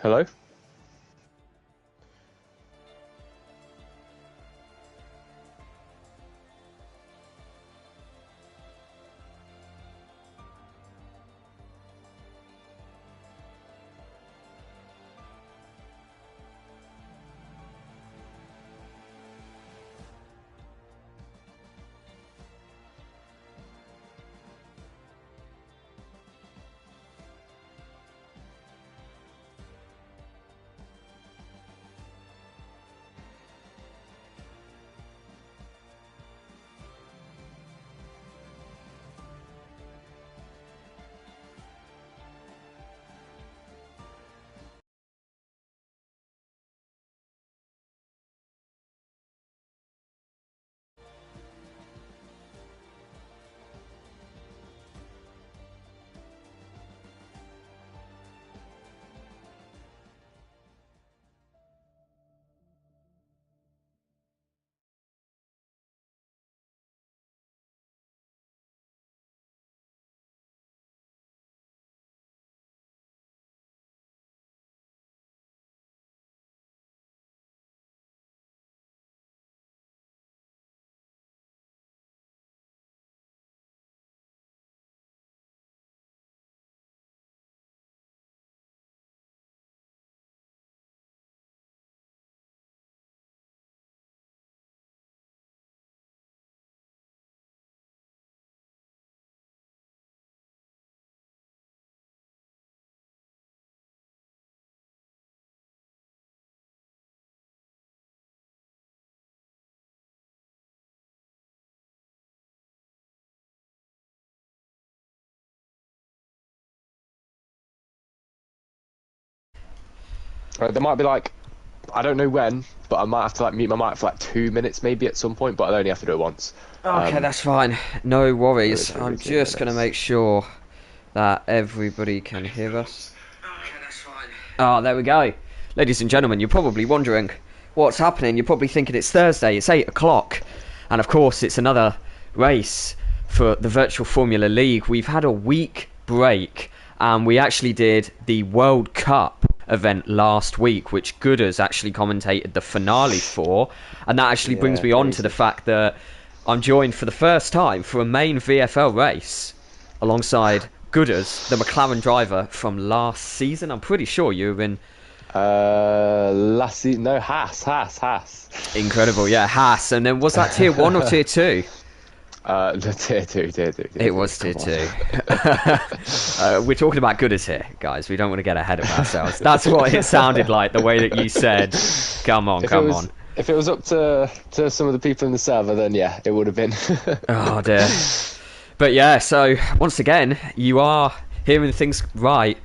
Hello? There might be like, I don't know when, but I might have to like mute my mic for like 2 minutes maybe at some point, but I'll only have to do it once. Okay, that's fine. No worries. Every I'm 2 just going to minutes. make sure that everybody can hear us. Okay, that's fine. Oh, there we go. Ladies and gentlemen, you're probably wondering what's happening. You're probably thinking it's Thursday, it's 8 o'clock. And of course, it's another race for the Virtual Formula League. We've had a week break, and we actually did the World Cup event last week, which Gooders actually commentated the finale for. And that actually brings me on to the fact that I'm joined for the first time for a main VFL race alongside Gooders, the McLaren driver from last season. I'm pretty sure you were in... Last season, no, Haas. Incredible, yeah, Haas. And then was that tier 1 or tier 2? The tier two. It was tier 2. We're talking about Gooders here, guys. We don't want to get ahead of ourselves. That's what it sounded like, the way that you said, come on. If it was up to some of the people in the server, then yeah, it would have been. Oh, dear. But yeah, so once again, you are hearing things right.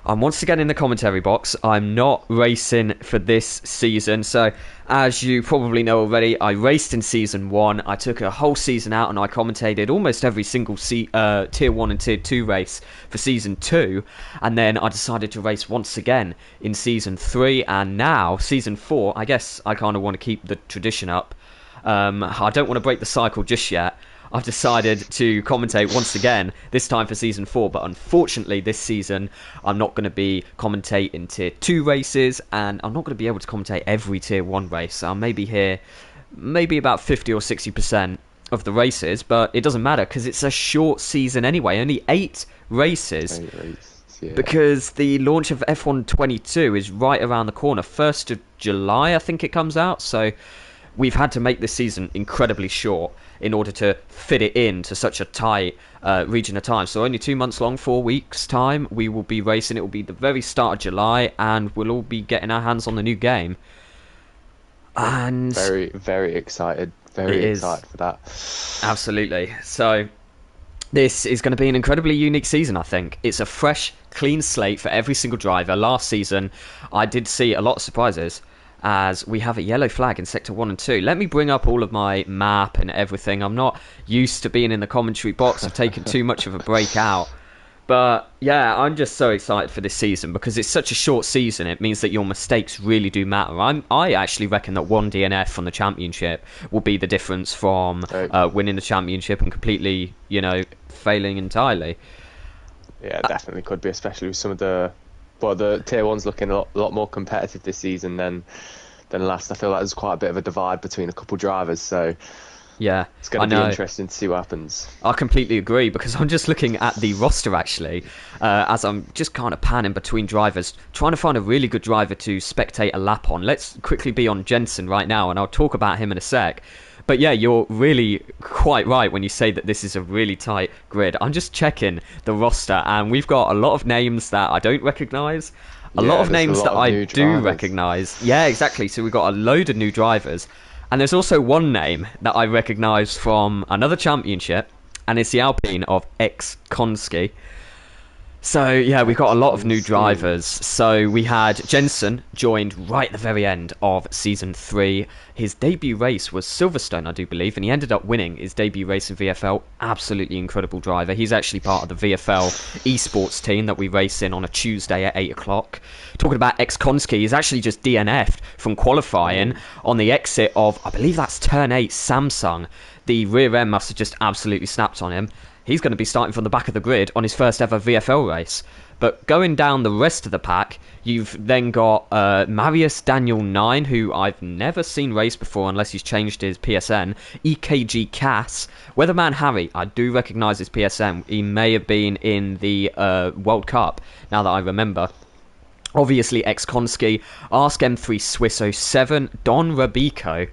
I'm once again in the commentary box. I'm not racing for this season. So, as you probably know already, I raced in Season 1. I took a whole season out and I commentated almost every single Tier 1 and Tier 2 race for Season 2. And then I decided to race once again in Season 3. And now, Season 4, I guess I kind of want to keep the tradition up. I don't want to break the cycle just yet. I've decided to commentate once again, this time for Season 4, but unfortunately this season I'm not going to be commentating Tier 2 races, and I'm not going to be able to commentate every Tier 1 race. I'll maybe hear about 50 or 60% of the races, but it doesn't matter because it's a short season anyway, only 8 races. Yeah. Because the launch of F1 22 is right around the corner, 1st of July I think it comes out, so we've had to make this season incredibly short in order to fit it into such a tight region of time. So only 2 months long, 4 weeks time, we will be racing. It will be the very start of July, and we'll all be getting our hands on the new game. And very, very excited. Very excited for that. Absolutely. So this is going to be an incredibly unique season, I think. It's a fresh, clean slate for every single driver. Last season, I did see a lot of surprises, as we have a yellow flag in Sector 1 and 2. Let me bring up all of my map and everything. I'm not used to being in the commentary box. I've taken too much of a break out. But yeah, I'm just so excited for this season because it's such a short season. It means that your mistakes really do matter. I actually reckon that one DNF from the championship will be the difference from winning the championship and completely, failing entirely. Yeah, definitely could be, especially with some of the but the Tier 1's looking a lot more competitive this season than last. I feel like there's quite a bit of a divide between a couple drivers, so Yeah, it's I going to be know. interesting to see what happens. I completely agree because I'm just looking at the roster actually, as I'm just kind of panning between drivers, trying to find a really good driver to spectate a lap on. Let's quickly be on Jensen right now, and I'll talk about him in a sec. But yeah, you're really quite right when you say that this is a really tight grid. I'm just checking the roster, and we've got a lot of names that I don't recognise, a lot Yeah, of there's a names lot that of I new do drivers. recognise. Yeah, exactly. So we've got a load of new drivers. And there's also one name that I recognise from another championship, and it's the Alpine of Konski. So yeah, we've got a lot of new drivers. So we had Jensen joined right at the very end of season 3. His debut race was Silverstone, I do believe, and he ended up winning his debut race in VFL. Absolutely incredible driver. He's actually part of the VFL esports team that we race in on a Tuesday at 8 o'clock. Talking about Konski, he's actually just DNF'd from qualifying on the exit of, I believe that's turn 8 Samsung. The rear end must have just absolutely snapped on him. He's going to be starting from the back of the grid on his first ever VFL race. But going down the rest of the pack, you've then got Marius Daniel 9, who I've never seen race before unless he's changed his PSN. EKG Cass. Weatherman Harry, I do recognise his PSN. He may have been in the World Cup, now that I remember. Obviously, Konski, Ask M3 Swiss 07, Don Rabico.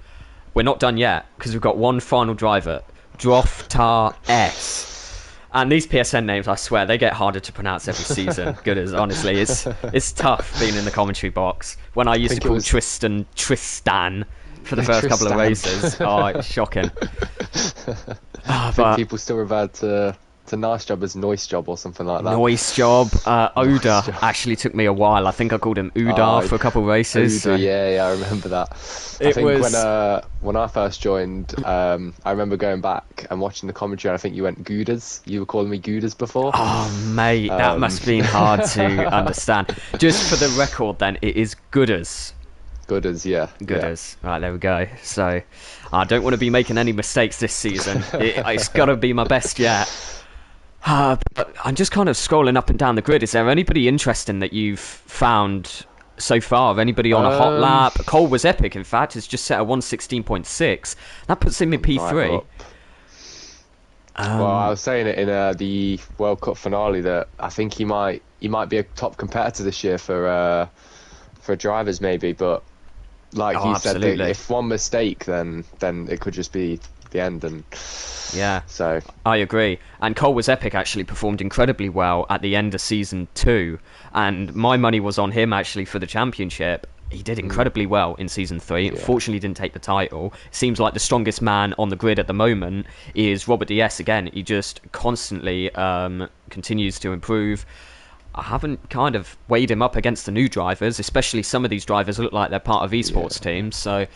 We're not done yet, because we've got one final driver, Droftar S. And these PSN names, I swear, they get harder to pronounce every season. Good as, honestly, it's tough being in the commentary box. When I used to call Tristan for the first couple of races. Oh, it's shocking. I think people still revert to Nice Job as Noise Job or something like that. Noise Job. Oda actually took me a while. I think I called him Udar for a couple of races. Uda, yeah, I remember that. I think when I first joined, I remember going back and watching the commentary, and I think you went Goudas. You were calling me Goudas before. Oh, mate, that must have been hard to understand. Just for the record, then, it is Gooders. Gooders, yeah. Gooders. Right, there we go. So, I don't want to be making any mistakes this season. It's got to be my best yet. But I'm just kind of scrolling up and down the grid. Is there anybody interesting that you've found so far? Anybody on a hot lap? Cole was epic, in fact. It's just set at 116.6. That puts him in P3. Well, I was saying it in the World Cup finale that I think he might be a top competitor this year for drivers maybe, but like you said, if one mistake, then it could just be the end. And yeah, so I agree. And Cole was epic, actually performed incredibly well at the end of season 2, and my money was on him actually for the championship. He did incredibly well in season 3. Unfortunately, didn't take the title. Seems like the strongest man on the grid at the moment is Robert DS again. He just constantly continues to improve. I haven't kind of weighed him up against the new drivers, especially some of these drivers look like they're part of esports teams, so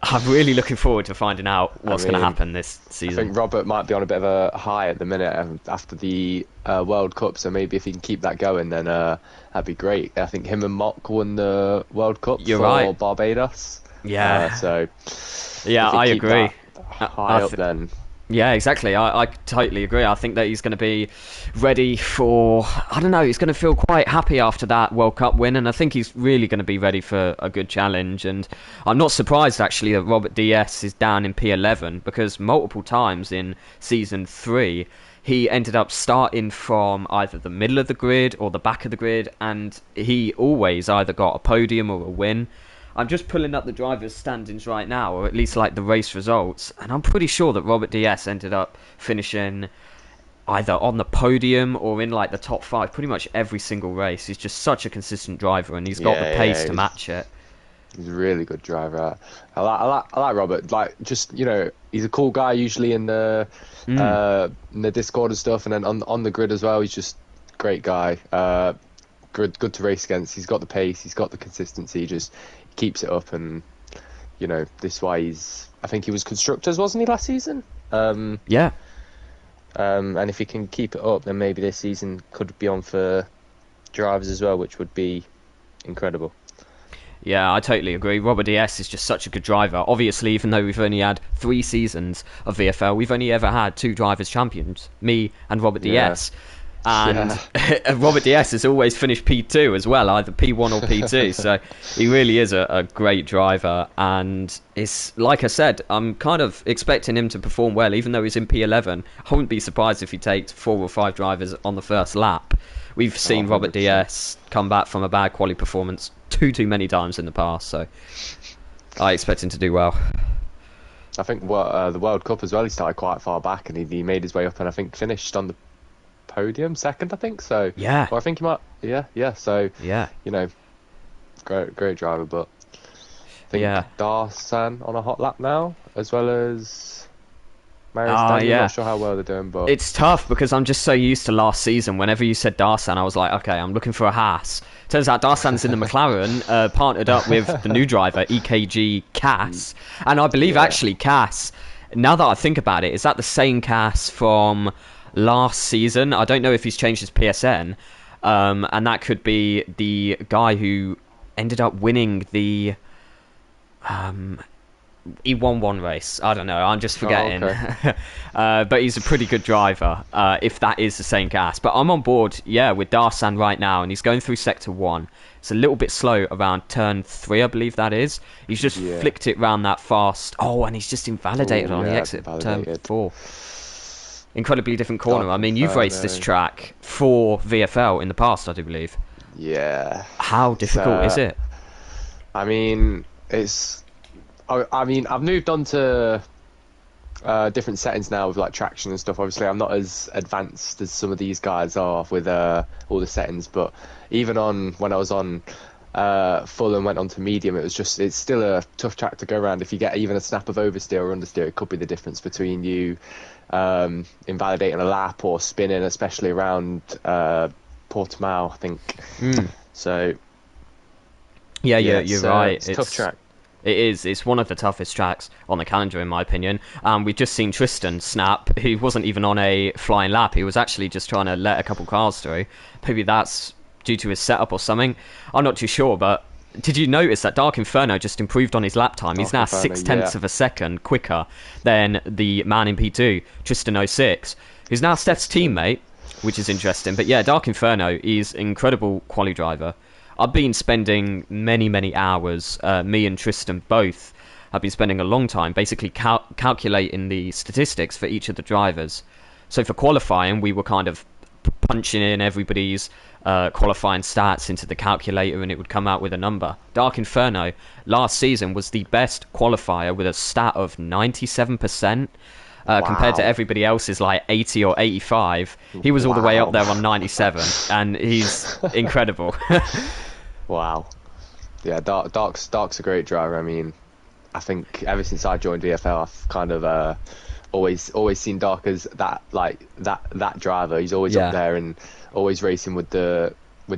I'm really looking forward to finding out what's going to happen this season. I think Robert might be on a bit of a high at the minute after the World Cup, so maybe if he can keep that going, then that'd be great. I think him and Mock won the World Cup for Barbados. Yeah. I agree. High up then. Yeah, exactly. I totally agree. I think that he's going to be ready for... I don't know, he's going to feel quite happy after that World Cup win, and I think he's really going to be ready for a good challenge. And I'm not surprised, actually, that Robert DS is down in P11, because multiple times in Season 3, he ended up starting from either the middle of the grid or the back of the grid, and he always either got a podium or a win. I'm just pulling up the drivers' standings right now, or at least like the race results, and I'm pretty sure that Robert DS ended up finishing either on the podium or in like the top 5 pretty much every single race. He's just such a consistent driver, and he's got the pace to match it. He's a really good driver. I like Robert. Like, just, he's a cool guy usually in the Discord and stuff, and then on the grid as well. He's just a great guy. Good to race against. He's got the pace. He's got the consistency. Just keeps it up, and this is why I think he was constructors, wasn't he, last season? And if he can keep it up, then maybe this season could be on for drivers as well, which would be incredible. Yeah, I totally agree. Robert DS is just such a good driver. Obviously, even though we've only had 3 seasons of VFL, we've only ever had 2 drivers champions, me and Robert DS. And Robert DS has always finished P2 as well, either P1 or P2. So he really is a great driver. And it's like I said, I'm kind of expecting him to perform well, even though he's in P11. I wouldn't be surprised if he takes 4 or 5 drivers on the first lap. We've seen Robert DS come back from a bad quali performance too many times in the past. So I expect him to do well. I think the World Cup as well, he started quite far back and he made his way up and I think finished on the podium second, I think. So yeah, or I think he might, so you know, great driver. But I think Darsan on a hot lap now, as well as Marius Daniel. I'm not sure how well they're doing, but it's tough because I'm just so used to last season. Whenever you said Darsan, I was like, okay, I'm looking for a Haas. Turns out Darsan's in the McLaren, partnered up with the new driver EKG Cass, and I believe actually Cass, now that I think about it, is that the same Cass from last season? I don't know if he's changed his PSN, and that could be the guy who ended up winning the he won one race. I don't know, I'm just forgetting. But he's a pretty good driver, if that is the same gas. But I'm on board with Darsan right now, and he's going through sector 1. It's a little bit slow around turn 3, I believe that is. He's just flicked it round that fast. And he's just invalidated on the exit turn 4. Incredibly different corner. I mean, you've raced this track for VFL in the past, I do believe. Yeah. How difficult is it? I mean, I've moved on to different settings now with like traction and stuff. Obviously, I'm not as advanced as some of these guys are with all the settings. But even when I was on full and went on to medium, it's still a tough track to go around. If you get even a snap of oversteer or understeer, it could be the difference between you invalidating a lap or spinning, especially around Portimao, I think. So you're right. It's a tough track. It is. It's one of the toughest tracks on the calendar, in my opinion. We've just seen Tristan snap. He wasn't even on a flying lap. He was actually just trying to let a couple cars through. Maybe that's due to his setup or something. I'm not too sure, but did you notice that Dark Inferno just improved on his lap time? He's now 0.6 of a second quicker than the man in P2, Tristan 06, who's now Steph's teammate, which is interesting. But yeah, Dark Inferno is an incredible quali driver. I've been spending many hours, me and Tristan both have been spending a long time basically calculating the statistics for each of the drivers. So for qualifying, we were kind of punching in everybody's qualifying stats into the calculator and it would come out with a number. Dark Inferno last season was the best qualifier with a stat of 97%. Compared to everybody else's like 80 or 85. He was all the way up there on 97, and he's incredible. Wow. Yeah, Dark's a great driver. I mean, I think ever since I joined VFL, I've kind of always seen Dark as that driver. He's always up there and always racing with the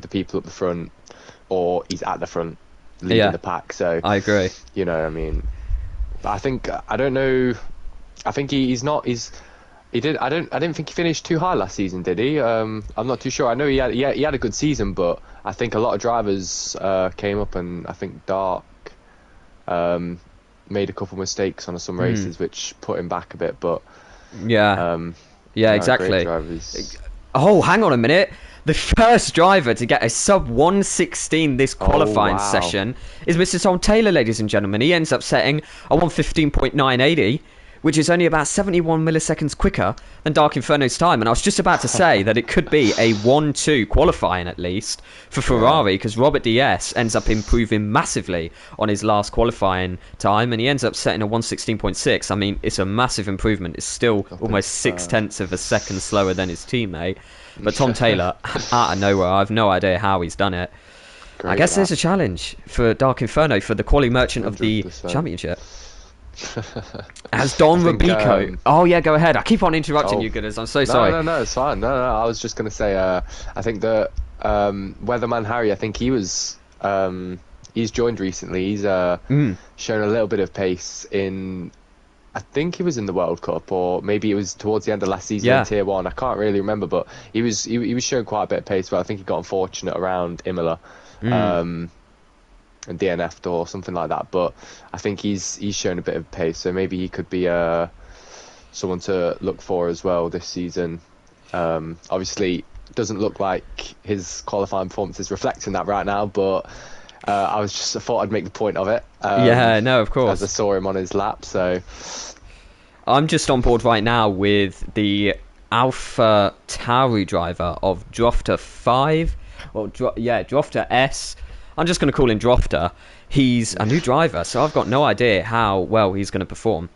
people up the front, or he's at the front leading the pack. So I agree. You know, I mean, I don't know. I think he did. I didn't think he finished too high last season, did he? I'm not too sure. I know he had a good season, but I think a lot of drivers came up, and I think Dark made a couple mistakes on some races, which put him back a bit. But exactly. Oh, hang on a minute. The first driver to get a sub 116 this qualifying session is Mr. Tom Taylor, ladies and gentlemen. He ends up setting a 1:15.980. Which is only about 71 milliseconds quicker than Dark Inferno's time. And I was just about to say that it could be a 1-2 qualifying at least for Ferrari, because Robert DS ends up improving massively on his last qualifying time, and he ends up setting a 1:16.6. I mean, it's a massive improvement. It's still almost 0.6 of a second slower than his teammate. But Tom Taylor, out of nowhere, I have no idea how he's done it. I guess there's a challenge for Dark Inferno for the quali merchant of the championship. As Don Rubico. Go ahead. I keep on interrupting you, Gooders. I'm so sorry. No, it's fine. No, I was just going to say, I think that Weatherman Harry, I think he's joined recently. He's shown a little bit of pace I think he was in the World Cup, or maybe it was towards the end of last season in Tier 1. I can't really remember, but he was showing quite a bit of pace, but I think he got unfortunate around Imola. And DNF'd or something like that, but I think he's shown a bit of pace, so maybe he could be someone to look for as well this season. Obviously, doesn't look like his qualifying performance is reflecting that right now, but I thought I'd make the point of it. Yeah, no, of course. As I saw him on his lap, so I'm just on board right now with the Alpha Tauri driver of Drofter 5, or Drofter S. I'm just going to call him Drofter. He's a new driver, so I've got no idea how well he's going to perform.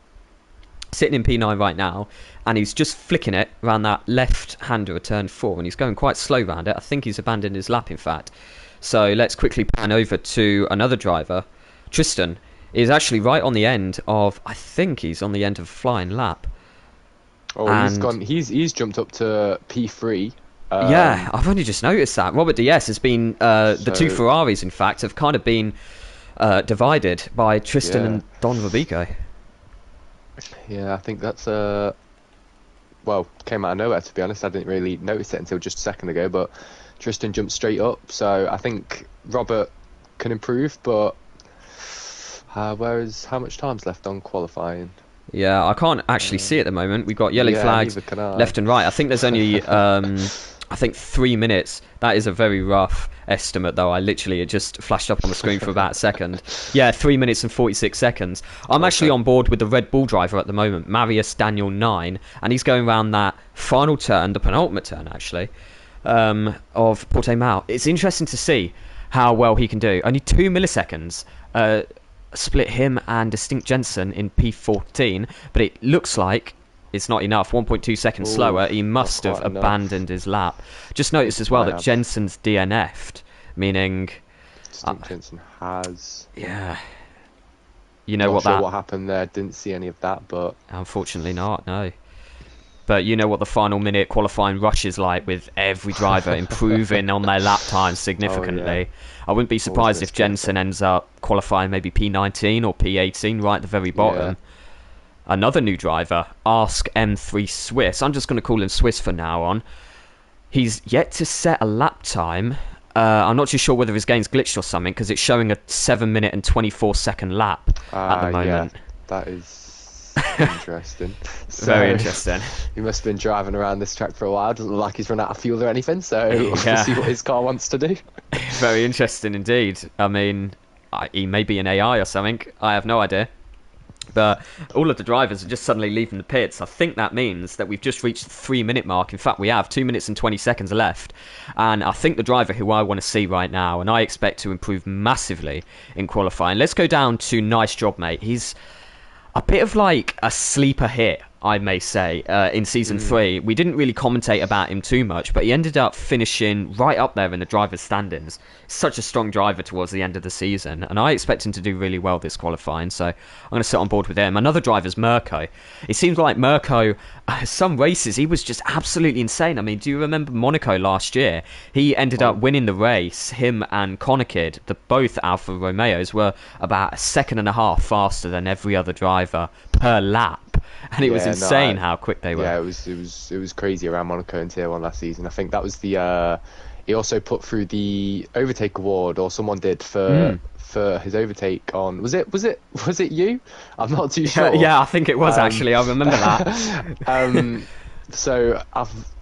Sitting in P9 right now, and he's just flicking it around that left-hander at turn 4, and he's going quite slow around it. I think he's abandoned his lap, in fact. So let's quickly pan over to another driver. Tristan is actually right on the end of, I think he's on the end of a flying lap. Oh, and he's jumped up to P3. Yeah, I've only just noticed that. Robert Diaz has been, the two Ferraris, in fact, have kind of been divided by Tristan and Don Robico. Yeah, I think that's came out of nowhere, to be honest. I didn't really notice it until just a second ago, but Tristan jumped straight up, so I think Robert can improve, but how much time's left on qualifying? Yeah, I can't actually see at the moment. We've got yellow flags left and right. I think there's only 3 minutes. That is a very rough estimate, though. It just flashed up on the screen for about a second. Yeah, 3 minutes and 46 seconds. I'm actually on board with the Red Bull driver at the moment, Marius Daniel 9, and he's going around that final turn, the penultimate turn, actually, of Portimao. It's interesting to see how well he can do. Only 2 milliseconds split him and Distinct Jensen in P14, but it looks like it's not enough. 1.2 seconds slower. He must have abandoned his lap. Just noticed as well that Jensen's DNF'd, meaning Distinct Jensen has. Yeah. You know what happened there. Didn't see any of that, but unfortunately not. No. But you know what the final minute qualifying rush is like, with every driver improving on their lap time significantly. I wouldn't be surprised if Jensen ends up qualifying maybe P19 or P18 right at the very bottom. Yeah. Another new driver, Ask M3 Swiss. I'm just going to call him Swiss from now on. He's yet to set a lap time. I'm not too sure whether his game's glitched or something, because it's showing a 7 minute and 24 second lap at the moment. Yeah, that is interesting. Very interesting. He must have been driving around this track for a while. Doesn't look like he's run out of fuel or anything, so we'll see what his car wants to do. Very interesting indeed. I mean, he may be an AI or something. I have no idea. But all of the drivers are just suddenly leaving the pits. I think that means that we've just reached the 3 minute mark. In fact, we have 2 minutes and 20 seconds left. And I think the driver who I want to see right now, and I expect to improve massively in qualifying. Let's go down to Nice Job Mate. He's a bit of like a sleeper hit, I may say, in Season 3. We didn't really commentate about him too much, but he ended up finishing right up there in the driver's standings. Such a strong driver towards the end of the season, and I expect him to do really well this qualifying, so I'm going to sit on board with him. Another driver's Mirko. It seems like Mirko, some races, he was just absolutely insane. I mean, do you remember Monaco last year? He ended up winning the race. Him and Konakid, both Alfa Romeos, were about a second and a half faster than every other driver per lap. And it was insane how quick they were. Yeah, it was crazy around Monaco in Tier 1 last season. I think that was the he also put through the overtake award, or someone did, for his overtake on, was it you? I'm not too sure. Yeah, I think it was actually. I remember that. So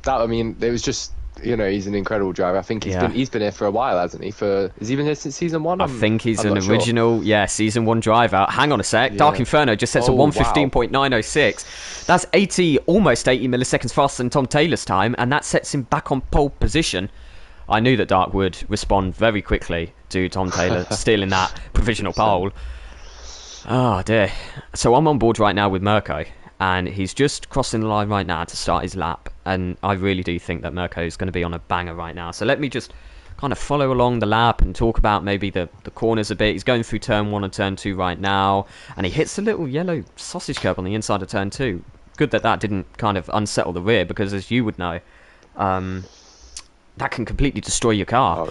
I mean, it was just, you know, he's an incredible driver. I think he's been here for a while, hasn't he? Has he been here since Season 1? I think he's an original, Season 1 driver. Hang on a sec. Dark Inferno just sets a 1:15.906. That's almost 80 milliseconds faster than Tom Taylor's time, and that sets him back on pole position. I knew that Dark would respond very quickly to Tom Taylor stealing that provisional pole. Oh dear. So I'm on board right now with Mirko, and he's just crossing the line right now to start his lap, and I really do think that Mirko is going to be on a banger right now. So let me just kind of follow along the lap and talk about maybe the corners a bit. He's going through turn 1 and turn 2 right now, and he hits a little yellow sausage curb on the inside of turn 2. Good that didn't kind of unsettle the rear, because as you would know, that can completely destroy your car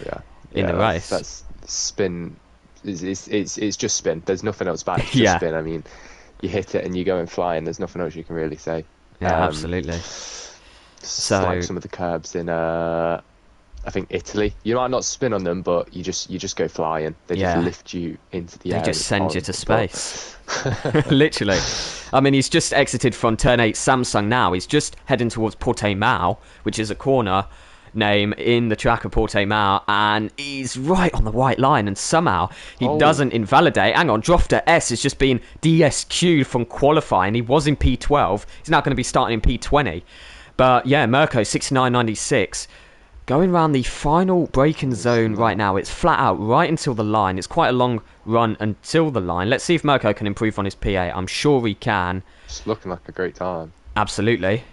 in the race. That's spin. It's just spin. There's nothing else back. It's just spin. I mean, you hit it and you go and fly, and there's nothing else you can really say. Yeah, absolutely. So like some of the curbs in I think Italy, you might not spin on them, but you just go flying. They just lift you into the air. They just send you to space. Literally. I mean, he's just exited from turn 8 Samsung now. He's just heading towards Portimao, which is a corner name in the track of Portimao, and he's right on the white line, and somehow he doesn't invalidate. Hang on, Drofter S has just been DSQ'd from qualifying. He was in P12. He's now going to be starting in P20. But yeah, Mirko 69.96. Going around the final braking zone right now. It's flat out right until the line. It's quite a long run until the line. Let's see if Mirko can improve on his P8. I'm sure he can. It's looking like a great time. Absolutely.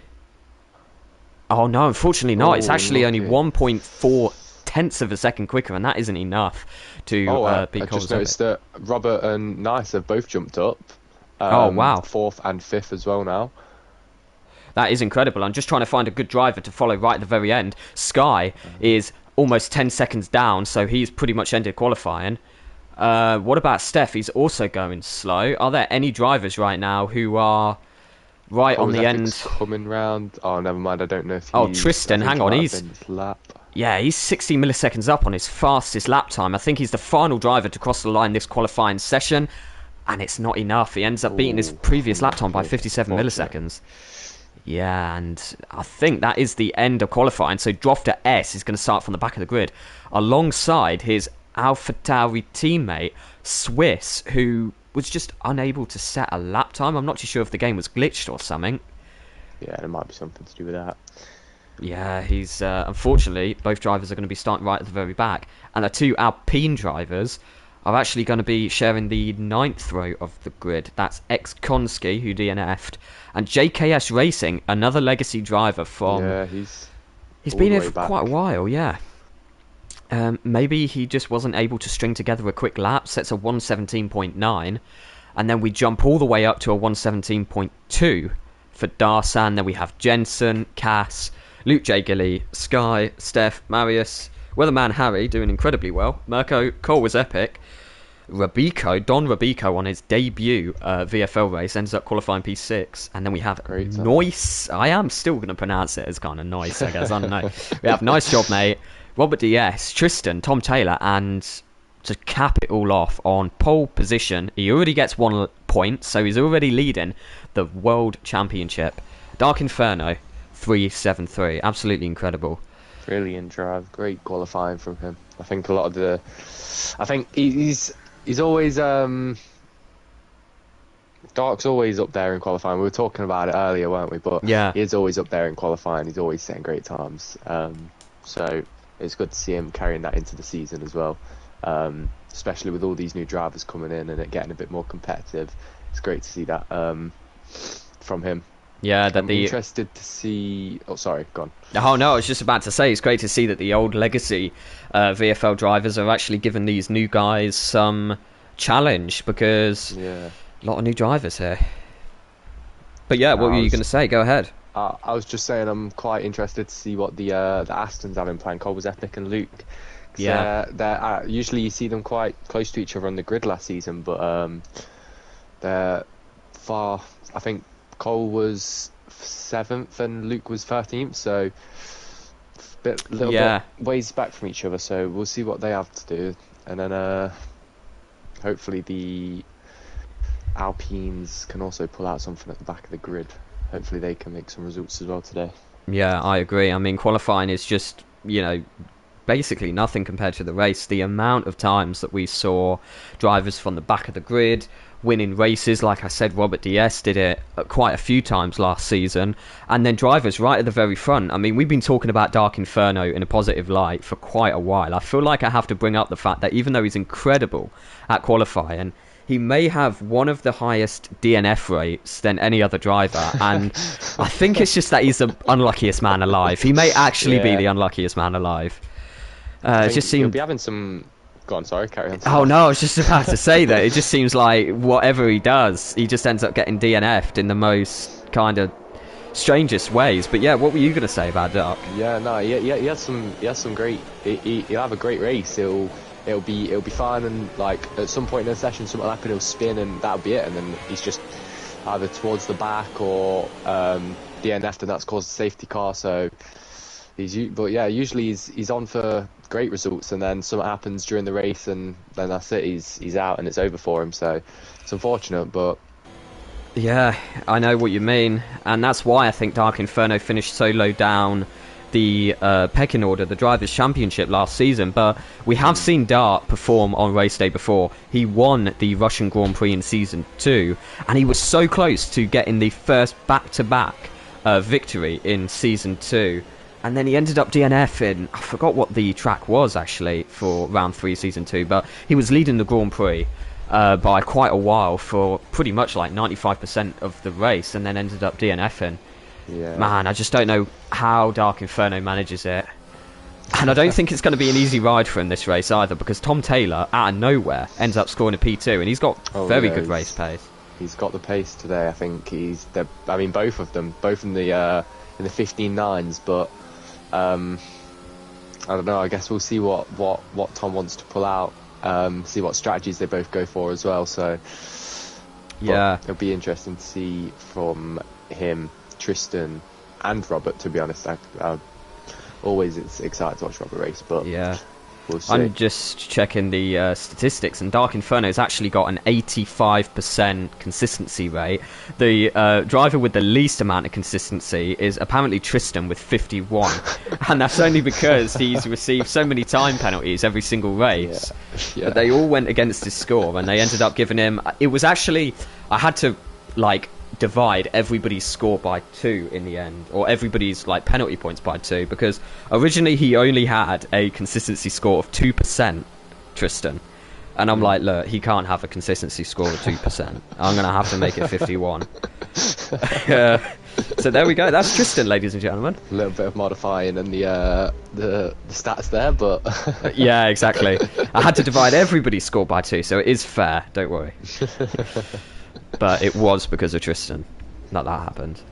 Oh no, unfortunately not. It's actually only 1.4 tenths of a second quicker, and that isn't enough to be. I just noticed that Robert and Nice have both jumped up. Oh wow, 4th and 5th as well now. That is incredible. I'm just trying to find a good driver to follow right at the very end. Sky is almost 10 seconds down, so he's pretty much ended qualifying. What about Steph? He's also going slow. Are there any drivers right now who are right on the end? Coming round. Oh, never mind. I don't know if he's... Tristan, hang on. Yeah, he's 60 milliseconds up on his fastest lap time. I think he's the final driver to cross the line this qualifying session, and it's not enough. He ends up beating his previous lap time by 57 milliseconds. Yeah, and I think that is the end of qualifying. So Drofter S is going to start from the back of the grid alongside his AlphaTauri teammate, Swiss, who was just unable to set a lap time. I'm not too sure if the game was glitched or something. Yeah, there might be something to do with that. Yeah, he's unfortunately, both drivers are going to be starting right at the very back. And the two Alpine drivers are actually going to be sharing the 9th row of the grid. That's Konski, who DNF'd, and JKS Racing, another legacy driver from... Yeah, he's been here for quite a while, yeah. Maybe he just wasn't able to string together a quick lap, sets a 117.9, and then we jump all the way up to a 117.2 for Darsan. Then we have Jensen, Cass, Luke J. Gilly, Sky, Steph, Marius, Weatherman Harry doing incredibly well. Mirko, Cole was epic. Don Rabico on his debut VFL race ends up qualifying P6, and then we have Noise. I am still going to pronounce it as kind of Noise, I guess. I don't know. We have Nice Job Mate, Robert DS, Tristan, Tom Taylor, and to cap it all off on pole position, he already gets 1 point, so he's already leading the World Championship. Dark Inferno 373, absolutely incredible. Brilliant drive, great qualifying from him. I think a lot of the, I think he's always Dark's always up there in qualifying. We were talking about it earlier, weren't we? But yeah, he's always up there in qualifying. He's always setting great times. So it's good to see him carrying that into the season as well. Especially with all these new drivers coming in and it getting a bit more competitive. It's great to see that from him. Yeah, I'm interested to see... Oh, sorry, go on. Oh, no, I was just about to say, it's great to see that the old legacy VFL drivers are actually giving these new guys some challenge, because a lot of new drivers here. But yeah, what were you going to say? Go ahead. I was just saying I'm quite interested to see what the Astons have in plan. Cole was epic and Luke. They're usually you see them quite close to each other on the grid last season, but they're far... I think Cole was 7th and Luke was 13th, so a little bit ways back from each other. So we'll see what they have to do, and then hopefully the Alpines can also pull out something at the back of the grid. Hopefully they can make some results as well today. Yeah, I agree. I mean, qualifying is just, basically nothing compared to the race. The amount of times that we saw drivers from the back of the grid winning races, like I said, Robert DS did it quite a few times last season, and then drivers right at the very front. I mean, we've been talking about Dark Inferno in a positive light for quite a while. I feel like I have to bring up the fact that even though he's incredible at qualifying, he may have one of the highest DNF rates than any other driver, and I think it's just that he's the unluckiest man alive. He may actually be the unluckiest man alive. It just seems... He'll be having some... Go on, sorry, carry on. Oh no, I was just about to say that. It just seems like whatever he does, he just ends up getting DNF'd in the most kind of strangest ways. But yeah, what were you going to say about Dark? Yeah, no, he has some great... He'll have a great race. It'll be fine, and like at some point in the session something will happen, he'll spin and that'll be it, and then he's just either towards the back or DNF'd, and that's caused a safety car. So usually he's on for great results, and then something happens during the race and then that's it, he's out and it's over for him. So it's unfortunate, but yeah, I know what you mean, and that's why I think Dark Inferno finished so low down the pecking order, the Drivers' Championship last season, but we have seen Dart perform on race day before. He won the Russian Grand Prix in Season 2, and he was so close to getting the first back-to-back victory in Season 2. And then he ended up DNF I forgot what the track was actually for round 3 Season 2, but he was leading the Grand Prix by quite a while for pretty much like 95% of the race, and then ended up DNFing. Yeah. Man, I just don't know how Dark Inferno manages it. And I don't think it's going to be an easy ride for him this race either, because Tom Taylor, out of nowhere, ends up scoring a P2, and he's got very good race pace. He's got the pace today. I think both of them, both in the 15.9s, but I don't know. I guess we'll see what Tom wants to pull out. See what strategies they both go for as well. So yeah, it'll be interesting to see from him, Tristan, and Robert. To be honest, always it's exciting to watch Robert race, but yeah. We'll see. I'm just checking the statistics, and Dark Inferno has actually got an 85% consistency rate. The driver with the least amount of consistency is apparently Tristan with 51, and that's only because he's received so many time penalties every single race. Yeah. But they all went against his score, and they ended up giving him... It was actually... I had to, divide everybody's score by 2 in the end, or everybody's penalty points by 2, because originally he only had a consistency score of 2%, Tristan, and I'm like, look, he can't have a consistency score of 2%. I'm gonna have to make it 51. So there we go. That's Tristan, ladies and gentlemen. A little bit of modifying and the stats there, but yeah, exactly. I had to divide everybody's score by 2, so it is fair, don't worry. But it was because of Tristan that happened.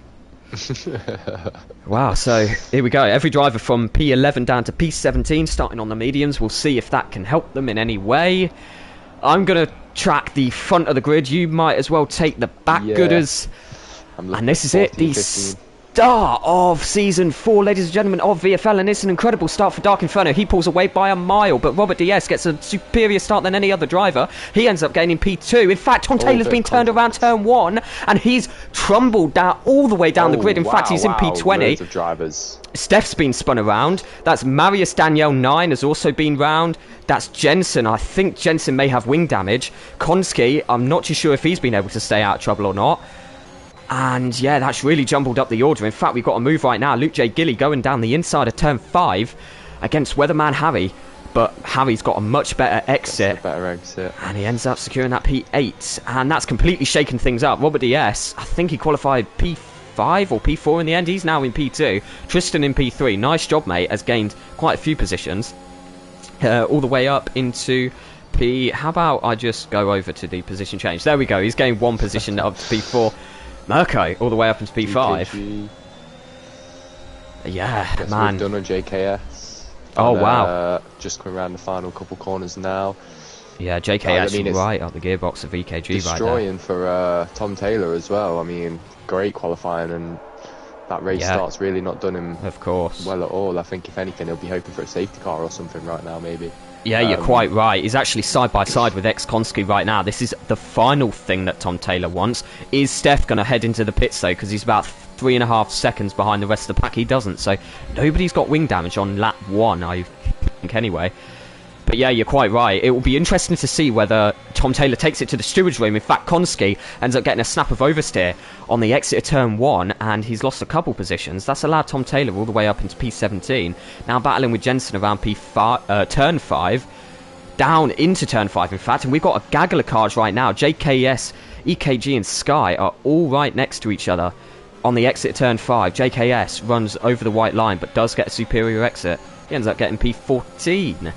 Wow, so here we go. Every driver from P11 down to P17 starting on the mediums. We'll see if that can help them in any way. I'm going to track the front of the grid. You might as well take the back gooders. And this is 14, it. The 15. Start of Season 4, ladies and gentlemen, of VFL, and it's an incredible start for Dark Inferno. He pulls away by a mile, but Robert DS gets a superior start than any other driver. He ends up gaining P2. In fact, Tom Taylor's been turned around turn 1, and he's trumbled down all the way down the grid. In fact, he's in P20. Loads of drivers. Steph's been spun around. That's Marius Danielle 9 has also been round. That's Jensen. I think Jensen may have wing damage. Konski, I'm not too sure if he's been able to stay out of trouble or not. And yeah, that's really jumbled up the order. In fact, we've got a move right now. Luke J. Gilly going down the inside of turn 5 against Weatherman Harry. But Harry's got a much better exit. And he ends up securing that P8. And that's completely shaken things up. Robert DS, I think he qualified P5 or P4 in the end. He's now in P2. Tristan in P3. Nice job, mate. Has gained quite a few positions. All the way up into... How about I just go over to the position change? There we go. He's gained 1 position up to P4. Mirko, all the way up into P5. UKG. Yeah, Guess man. We've done on JKS. Oh, wow. Just coming around the final couple corners now. Yeah, JKS right up the gearbox of EKG destroying right there. for Tom Taylor as well. I mean, great qualifying, and that race start's really not done him well at all. I think, if anything, he'll be hoping for a safety car or something right now, maybe. Yeah, you're quite right. He's actually side by side with ex-Konski right now. This is the final thing that Tom Taylor wants. Is Steph going to head into the pits, though? Because he's about 3.5 seconds behind the rest of the pack. He doesn't. So nobody's got wing damage on lap 1, I think, anyway. But yeah, you're quite right. It will be interesting to see whether Tom Taylor takes it to the steward's room. In fact, Konski ends up getting a snap of oversteer on the exit of turn 1, and he's lost a couple positions. That's allowed Tom Taylor all the way up into P17. Now battling with Jensen around turn 5, down into turn 5, in fact. And we've got a gaggle of cars right now. JKS, EKG, and Sky are all right next to each other on the exit of turn 5. JKS runs over the white line, but does get a superior exit. He ends up getting P14.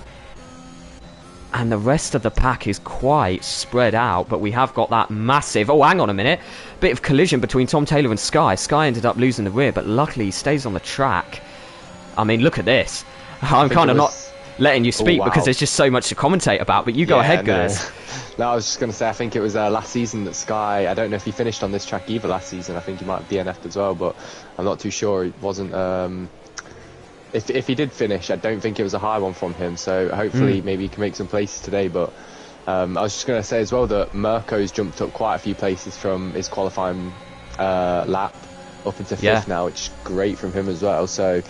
And the rest of the pack is quite spread out, but we have got that massive... Oh, hang on a minute. Bit of collision between Tom Taylor and Sky. Sky ended up losing the rear, but luckily he stays on the track. I mean, look at this. I'm kind of not letting you speak because there's just so much to commentate about, but you go ahead, guys. No, I was just going to say, I think it was last season that Sky... I don't know if he finished on this track either last season. I think he might have DNF'd as well, but I'm not too sure. It wasn't... If he did finish, I don't think it was a high one from him, so hopefully maybe he can make some places today. But I was just going to say as well that Mirko's jumped up quite a few places from his qualifying lap. up into fifth now, which is great from him as well. So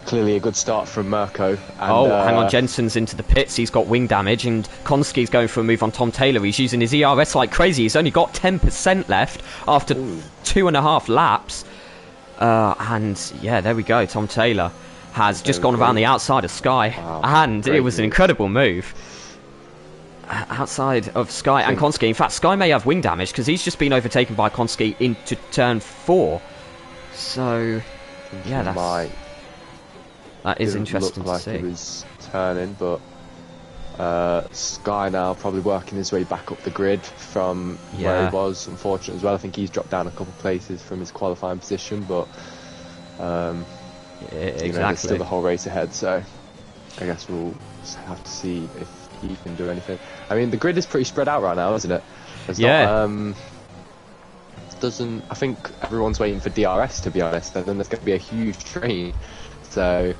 clearly a good start from Mirko. And, hang on, Jensen's into the pits. He's got wing damage, and Konski's going for a move on Tom Taylor. He's using his ERS like crazy. He's only got 10% left after 2.5 laps. And yeah, there we go. Tom Taylor has just gone around the outside of Sky, and it was an incredible move. Outside of Sky and Konski. In fact, Sky may have wing damage because he's just been overtaken by Konski into turn 4. So, yeah, that is interesting to see. He was turning, but Sky now probably working his way back up the grid from where he was. Unfortunate as well. I think he's dropped down a couple of places from his qualifying position, but exactly. There's still the whole race ahead. So I guess we'll have to see if he can do anything. I mean, the grid is pretty spread out right now, isn't it? There's not, I think everyone's waiting for DRS, to be honest. And then there's going to be a huge train. So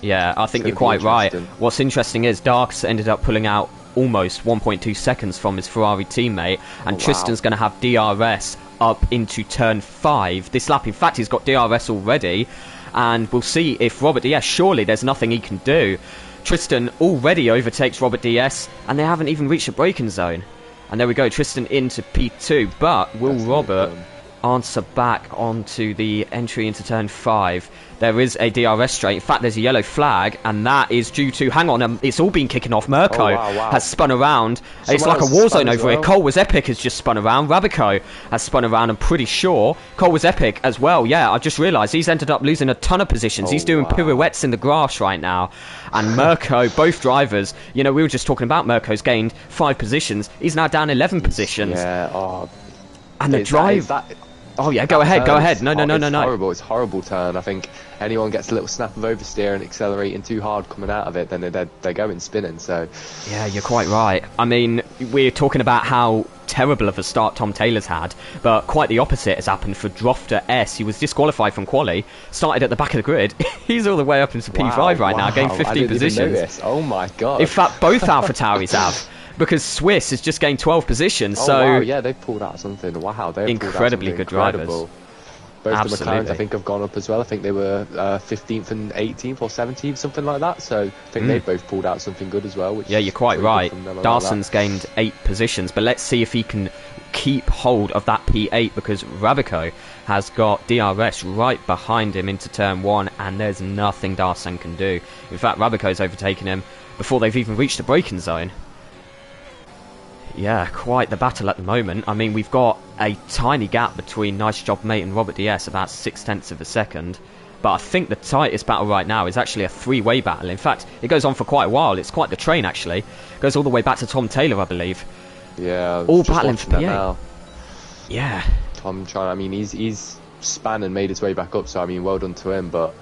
yeah, I think you're quite right. What's interesting is Darks ended up pulling out almost 1.2 seconds from his Ferrari teammate, and Tristan's going to have DRS up into turn 5 this lap. In fact, he's got DRS already, and we'll see if Robert DS, surely there's nothing he can do. Tristan already overtakes Robert DS, and they haven't even reached the braking zone. And there we go, Tristan into P2, but will Robert answer back onto the entry into turn 5? There is a DRS straight. In fact, there's a yellow flag, and that is due to, hang on, it's all been kicking off. Mirko has spun around. It's like a war zone over here. Cole Was Epic has just spun around. Rabico has spun around, I'm pretty sure. Cole Was Epic as well. Yeah, I just realised he's ended up losing a ton of positions. He's doing pirouettes in the grass right now. And Mirko, both drivers, we were just talking about Mirko's gained 5 positions. He's now down 11 positions. Yeah, and the drive... Oh yeah, go ahead. No. Horrible. It's a horrible turn. I think anyone gets a little snap of oversteer and accelerating too hard coming out of it, then they're going spinning. So yeah, you're quite right. I mean, we're talking about how terrible of a start Tom Taylor's had, but quite the opposite has happened for Drofter S. He was disqualified from quali, started at the back of the grid. He's all the way up into P5 right now, gained 15 positions. Oh my god! In fact, both AlphaTauris have. Because Swiss has just gained 12 positions, yeah, they've pulled out something. Wow, they've incredibly good drivers. Both the McLarens, I think, have gone up as well. I think they were 15th and 18th or 17th, something like that. So I think they've both pulled out something good as well. Which you're quite right. Darson's gained 8 positions, but let's see if he can keep hold of that P8, because Rabico has got DRS right behind him into turn 1, and there's nothing Darson can do. In fact, Rabico's overtaken him before they've even reached the braking zone. Yeah, quite the battle at the moment. I mean, we've got a tiny gap between Nice Job Mate and Robert DS, about 0.6 of a second. But I think the tightest battle right now is actually a 3-way battle. In fact, it goes on for quite a while. It's quite the train, actually. It goes all the way back to Tom Taylor, I believe. Yeah, all battling for P8. Yeah. Tom trying. I mean, he's spanned and made his way back up. So I mean, well done to him. But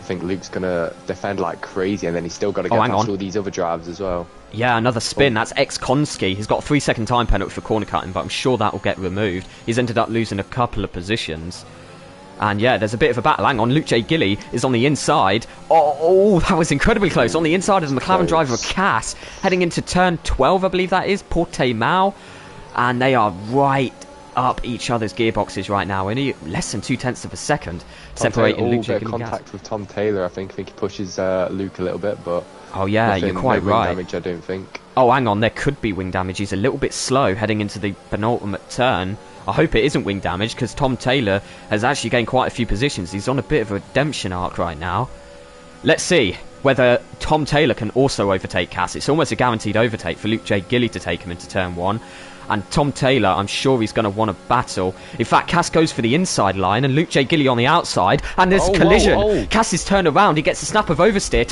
I think Luke's gonna defend like crazy, and then he's still got to get past all these other drivers as well. Yeah, another spin. That's ex-Konski. He's got a 3-second time penalty for corner cutting, but I'm sure that will get removed. He's ended up losing a couple of positions. And yeah, there's a bit of a battle. Hang on, Luke J. Gilly is on the inside. Oh, that was incredibly close. On the inside of the McLaren driver, Cass, heading into turn 12, I believe that is, Portimao. And they are right up each other's gearboxes right now. Only less than 0.2 of a second separating Luke J. Gilly. Contact with Tom Taylor, I think he pushes Luke a little bit, but... Oh yeah, you're quite right. Damage, I don't think. Oh, hang on, there could be wing damage. He's a little bit slow heading into the penultimate turn. I hope it isn't wing damage, because Tom Taylor has actually gained quite a few positions. He's on a bit of a redemption arc right now. Let's see whether Tom Taylor can also overtake Cass. It's almost a guaranteed overtake for Luke J. Gilly to take him into turn 1. And Tom Taylor, I'm sure he's going to want a battle. In fact, Cass goes for the inside line and Luke J. Gilly on the outside. And there's a collision. Cass is turned around. He gets a snap of oversteer,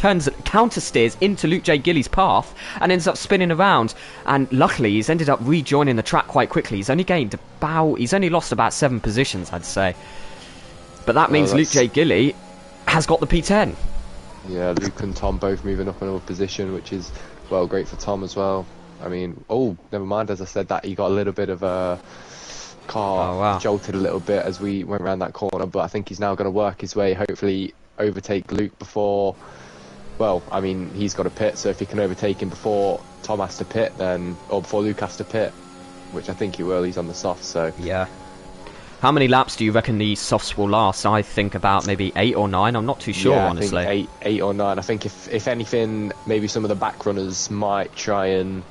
counter steers into Luke J. Gilly's path and ends up spinning around. And luckily, he's ended up rejoining the track quite quickly. He's only lost about 7 positions, I'd say. But that means Luke J. Gilly has got the P10. Yeah, Luke and Tom both moving up another position, which is, well, great for Tom as well. I mean, never mind, as I said that, he got a little bit of a car jolted a little bit as we went around that corner, but I think he's now going to work his way, hopefully overtake Luke before, well, I mean, he's got a pit, so if he can overtake him before Tom has to pit, then, or before Luke has to pit, which I think he will, he's on the soft, so. Yeah. How many laps do you reckon the softs will last? I think about maybe 8 or 9. I'm not too sure, yeah, honestly. I think eight or nine. I think if anything, maybe some of the back runners might try and.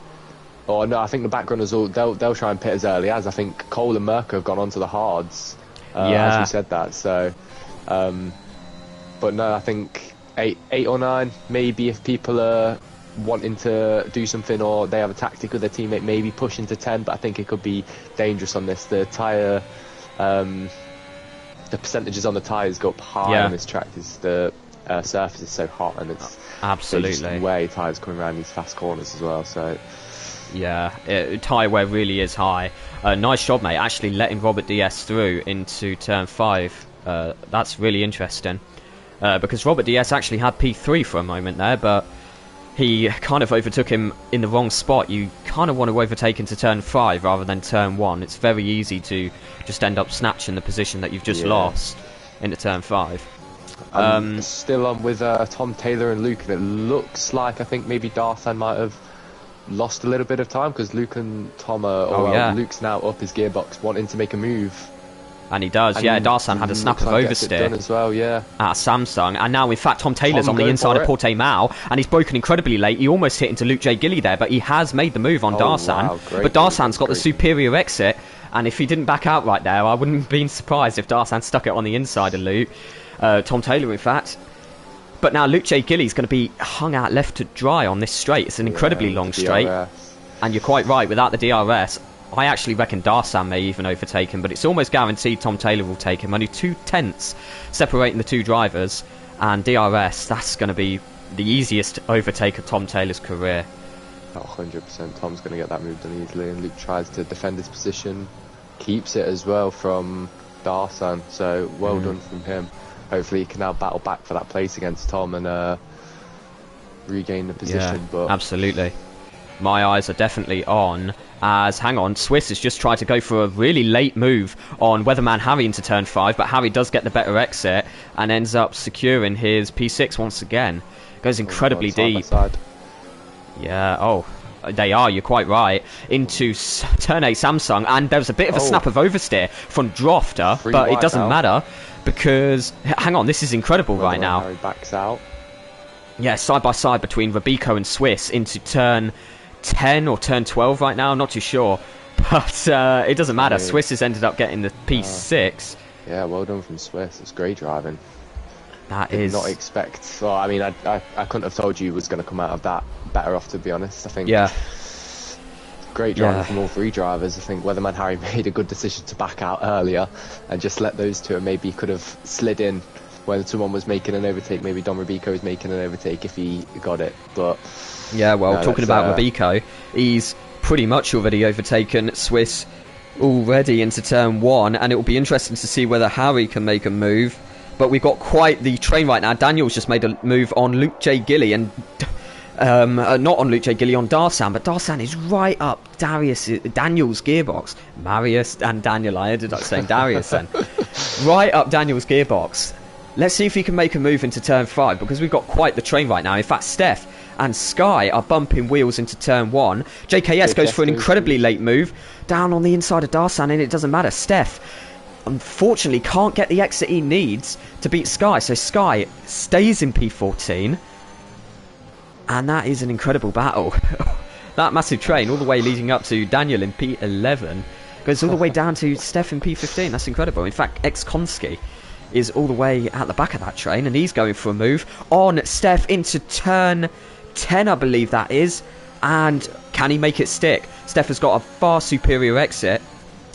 Or no, I think the back runners they'll try and pit as early as. I think Cole and Mercer have gone onto the hards. As we said that. So, but no, I think eight or nine. Maybe if people are wanting to do something or they have a tactic with their teammate, maybe push into 10. But I think it could be dangerous on this. The tyre. The percentages on the tyres go up high on this track because the surface is so hot and it's absolutely way tyres coming around these fast corners as well. So yeah, tyre wear really is high. Nice job, mate, actually letting Robert DS through into turn 5. That's really interesting because Robert DS actually had P3 for a moment there, but he kind of overtook him in the wrong spot. You kind of want to overtake into turn 5 rather than turn 1. It's very easy to just end up snatching the position that you've just lost into turn 5. Still on with Tom Taylor and Luke, and it looks like I think maybe Darsan might have lost a little bit of time because Luke and Tom Luke's now up his gearbox wanting to make a move. And he does, Darsan had a snap of oversteer as well, at Samsung. And now, in fact, Tom Taylor's on the inside of Portimao, and he's broken incredibly late. He almost hit into Luke J. Gilly there, but he has made the move on Darsan. Wow, but Darsan's got the superior exit, and if he didn't back out right there, I wouldn't have been surprised if Darsan stuck it on the inside of Luke. Tom Taylor, in fact. But now Luke J. Gilly's going to be hung out left to dry on this straight. It's an incredibly long straight. And you're quite right, without the DRS... I actually reckon Darsan may even overtake him, but it's almost guaranteed Tom Taylor will take him. Only 2/10 separating the two drivers, and DRS, that's going to be the easiest overtake of Tom Taylor's career. 100%. Tom's going to get that move done easily, and Luke tries to defend his position, keeps it as well from Darsan, so well done from him. Hopefully he can now battle back for that place against Tom and regain the position. Yeah, but absolutely. My eyes are definitely on as, hang on, Swiss has just tried to go for a really late move on Weatherman Harry into turn 5, but Harry does get the better exit and ends up securing his P6 once again. Goes incredibly deep. Yeah, they are, you're quite right. Into turn 8 Samsung, and there was a bit of a snap of oversteer from Drofter, but it doesn't matter because, hang on, this is incredible right now. Harry backs out. Yeah, side by side between Robico and Swiss into turn 10 or turn 12 right now, I'm not too sure, but it doesn't matter. Swiss has ended up getting the P6. Yeah, well done from Swiss. It's great driving. Did not expect. Well, I mean, I couldn't have told you was going to come out of that better off, to be honest. I think. Yeah. Great driving from all three drivers. I think Weatherman Harry made a good decision to back out earlier and just let those two, and maybe could have slid in when someone was making an overtake. Maybe Don Robico was making an overtake if he got it, but. Yeah, well, talking about Robico, he's pretty much already overtaken Swiss already into turn 1, and it will be interesting to see whether Harry can make a move. But we've got quite the train right now. Daniel's just made a move on Luke J. Gilly, and not on Luke J. Gilly, on Darsan, but Darsan is right up Daniel's gearbox. Marius and Daniel, I ended up saying Darius then. Right up Daniel's gearbox. Let's see if he can make a move into turn 5, because we've got quite the train right now. In fact, Steph and Sky are bumping wheels into turn 1. JKS goes for an incredibly late move down on the inside of Darsan, and it doesn't matter. Steph, unfortunately, can't get the exit he needs to beat Sky, so Sky stays in P14, and that is an incredible battle. That massive train, all the way leading up to Daniel in P11, goes all the way down to Steph in P15. That's incredible. In fact, ex-Konski is all the way at the back of that train, and he's going for a move on Steph into turn 10, I believe that is. And can he make it stick? Steph has got a far superior exit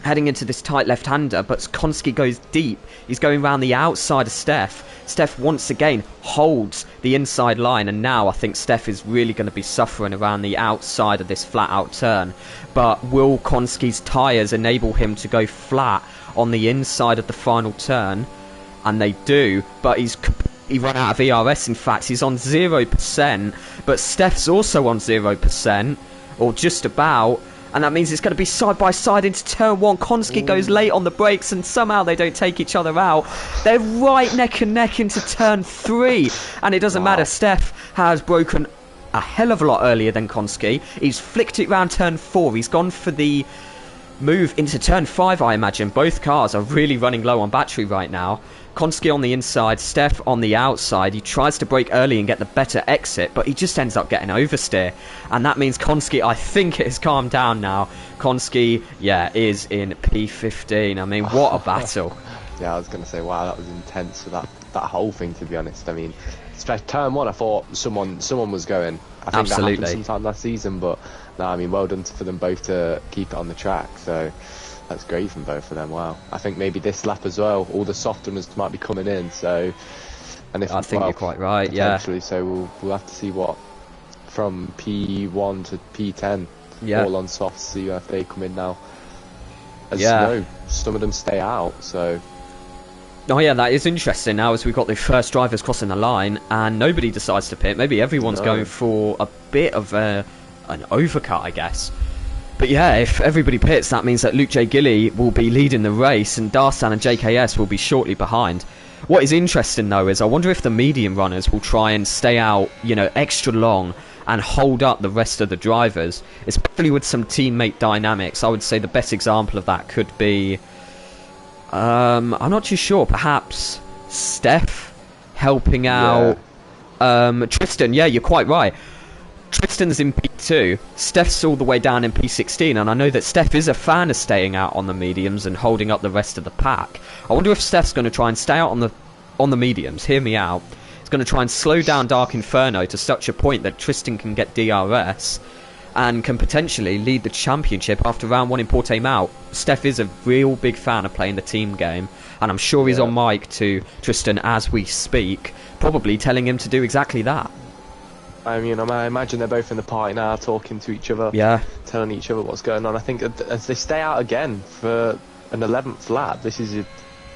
heading into this tight left-hander, but Konski goes deep. He's going around the outside of Steph. Steph once again holds the inside line, and now I think Steph is really going to be suffering around the outside of this flat-out turn. But will Konski's tyres enable him to go flat on the inside of the final turn? And they do, but he ran out of ERS. In fact, he's on 0%, but Steph's also on 0%, or just about, and that means it's going to be side by side into turn 1. Konski goes late on the brakes, and somehow they don't take each other out. They're right neck and neck into turn 3, and it doesn't matter. Steph has broken a hell of a lot earlier than Konski. He's flicked it round turn 4. He's gone for the move into turn 5, I imagine. Both cars are really running low on battery right now. Konski on the inside, Steph on the outside. He tries to brake early and get the better exit, but he just ends up getting oversteer. And that means Konski, I think it has calmed down now. Konski, yeah, is in P15. I mean, what a battle. Yeah, I was going to say, wow, that was intense for that whole thing, to be honest. I mean, especially turn 1, I thought someone was going. I think that happened sometime last season, but no, I mean, well done for them both to keep it on the track. So that's great from both of them. Wow. I think maybe this lap as well, all the soft runners might be coming in. So, and if I think you're quite right. Yeah. So we'll have to see what from P1 to P10, all on softs. See if they come in now. As you know, some of them stay out. So. Oh yeah, that is interesting now as we've got the first drivers crossing the line and nobody decides to pit. Maybe everyone's going for a bit of an overcut, I guess. But yeah, if everybody pits, that means that Luke J. Gilly will be leading the race and Darsan and JKS will be shortly behind. What is interesting though is I wonder if the medium runners will try and stay out, you know, extra long and hold up the rest of the drivers, especially with some teammate dynamics. I would say the best example of that could be... I'm not too sure. Perhaps Steph helping out Tristan. Yeah, you're quite right. Tristan's in P2. Steph's all the way down in P16, and I know that Steph is a fan of staying out on the mediums and holding up the rest of the pack. I wonder if Steph's going to try and stay out on the mediums. Hear me out. He's going to try and slow down Dark Inferno to such a point that Tristan can get DRS and can potentially lead the championship after round 1 in Portimao. Steph is a real big fan of playing the team game, and I'm sure he's on mic to Tristan as we speak, probably telling him to do exactly that. I mean, I imagine they're both in the party now, talking to each other, telling each other what's going on. I think as they stay out again for an 11th lap, this is...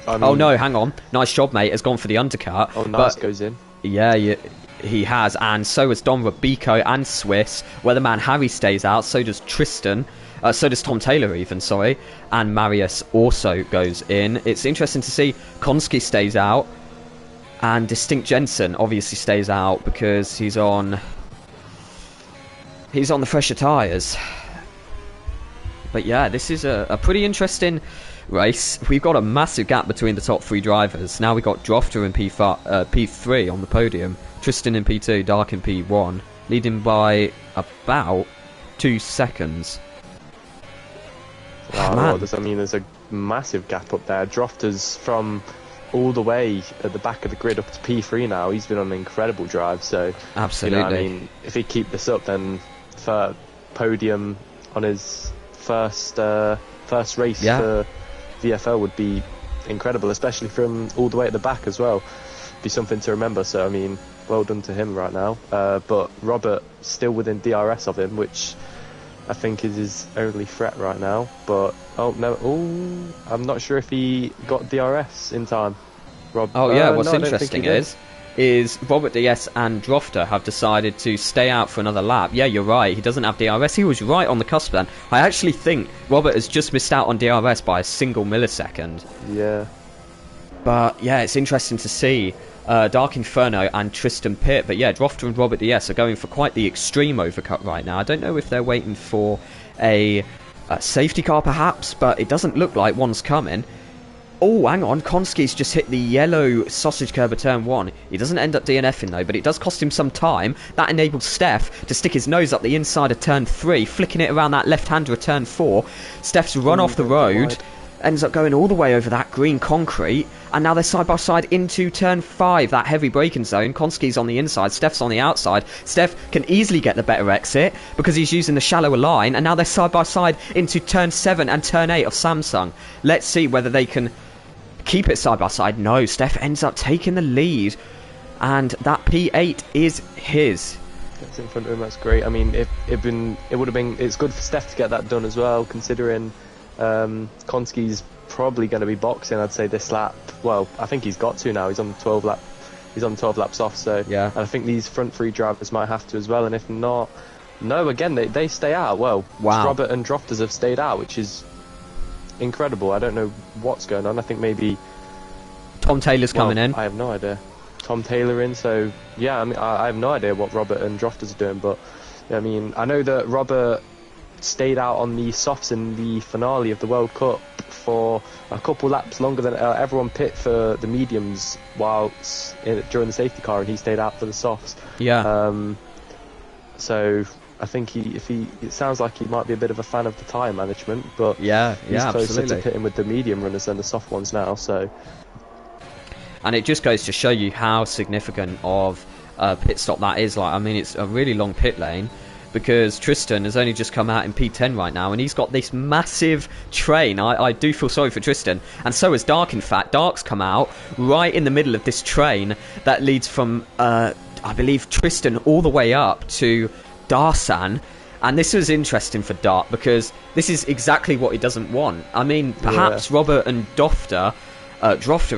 oh no, hang on. Nice job, mate. Has gone for the undercut. Oh, nice, goes in. Yeah, he has, and so has Don Rubico and Swiss. Weatherman Harry stays out, so does Tristan, so does Tom Taylor even, sorry, and Marius also goes in. It's interesting to see Konski stays out, and Distinct Jensen obviously stays out because he's on the fresher tyres. But yeah, this is a pretty interesting race. We've got a massive gap between the top 3 drivers. Now we've got Drofter in P3 on the podium, Tristan in P2, Dark in P1, leading by about 2 seconds. Wow, there's a massive gap up there. Drofter's from all the way at the back of the grid up to P3 now. He's been on an incredible drive, so absolutely. You know, I mean, if he keep this up, then for podium on his first race for VFL would be incredible, especially from all the way at the back as well. Be something to remember. So I mean, well done to him right now. But Robert still within DRS of him, which I think is his only threat right now. But I'm not sure if he got DRS in time. What's interesting is Robert DS and Drofter have decided to stay out for another lap. Yeah, you're right, he doesn't have DRS. He was right on the cusp then. I actually think Robert has just missed out on DRS by a single millisecond. Yeah. But yeah, it's interesting to see Dark Inferno and Tristan Pitt. But yeah, Drofter and Robert DS are going for quite the extreme overcut right now. I don't know if they're waiting for a safety car perhaps, but it doesn't look like one's coming. Oh, hang on. Konski's just hit the yellow sausage curb at turn 1. He doesn't end up DNFing though, but it does cost him some time. That enables Steph to stick his nose up the inside of turn 3, flicking it around that left-hander at turn 4. Steph's run off the road, ends up going all the way over that green concrete, and now they're side by side into turn 5, that heavy braking zone. Konski's on the inside, Steph's on the outside. Steph can easily get the better exit because he's using the shallower line, and now they're side by side into turn 7 and turn 8 of Samsung. Let's see whether they can keep it side by side. No, Steph ends up taking the lead, and that P8 is his. Gets in front of him. That's great. I mean, it's good for Steph to get that done as well, considering Konski's probably going to be boxing, I'd say, this lap. Well, I think he's got to now. He's on 12 laps off. So yeah, and I think these front 3 drivers might have to as well. And if not, no, again they stay out. Well, wow. Robert and Drofters have stayed out, which is incredible. I don't know what's going on. I think maybe Tom Taylor's coming in. I have no idea. Tom Taylor in, so yeah, I mean, I have no idea what Robert and Drofters are doing, but I mean, I know that Robert stayed out on the softs in the finale of the World Cup for a couple laps longer than everyone pit for the mediums during the safety car, and he stayed out for the softs. So I think it sounds like he might be a bit of a fan of the tyre management, but he's closer absolutely to pitting with the medium runners than the soft ones now. So, and it just goes to show you how significant of a pit stop that is. Like, I mean, it's a really long pit lane, because Tristan has only just come out in P10 right now, and he's got this massive train. I do feel sorry for Tristan, and so has Dark. In fact, Dark's come out right in the middle of this train that leads from, I believe, Tristan all the way up to Darsan. And this was interesting for Dark, because this is exactly what he doesn't want. I mean, perhaps Robert and Drofter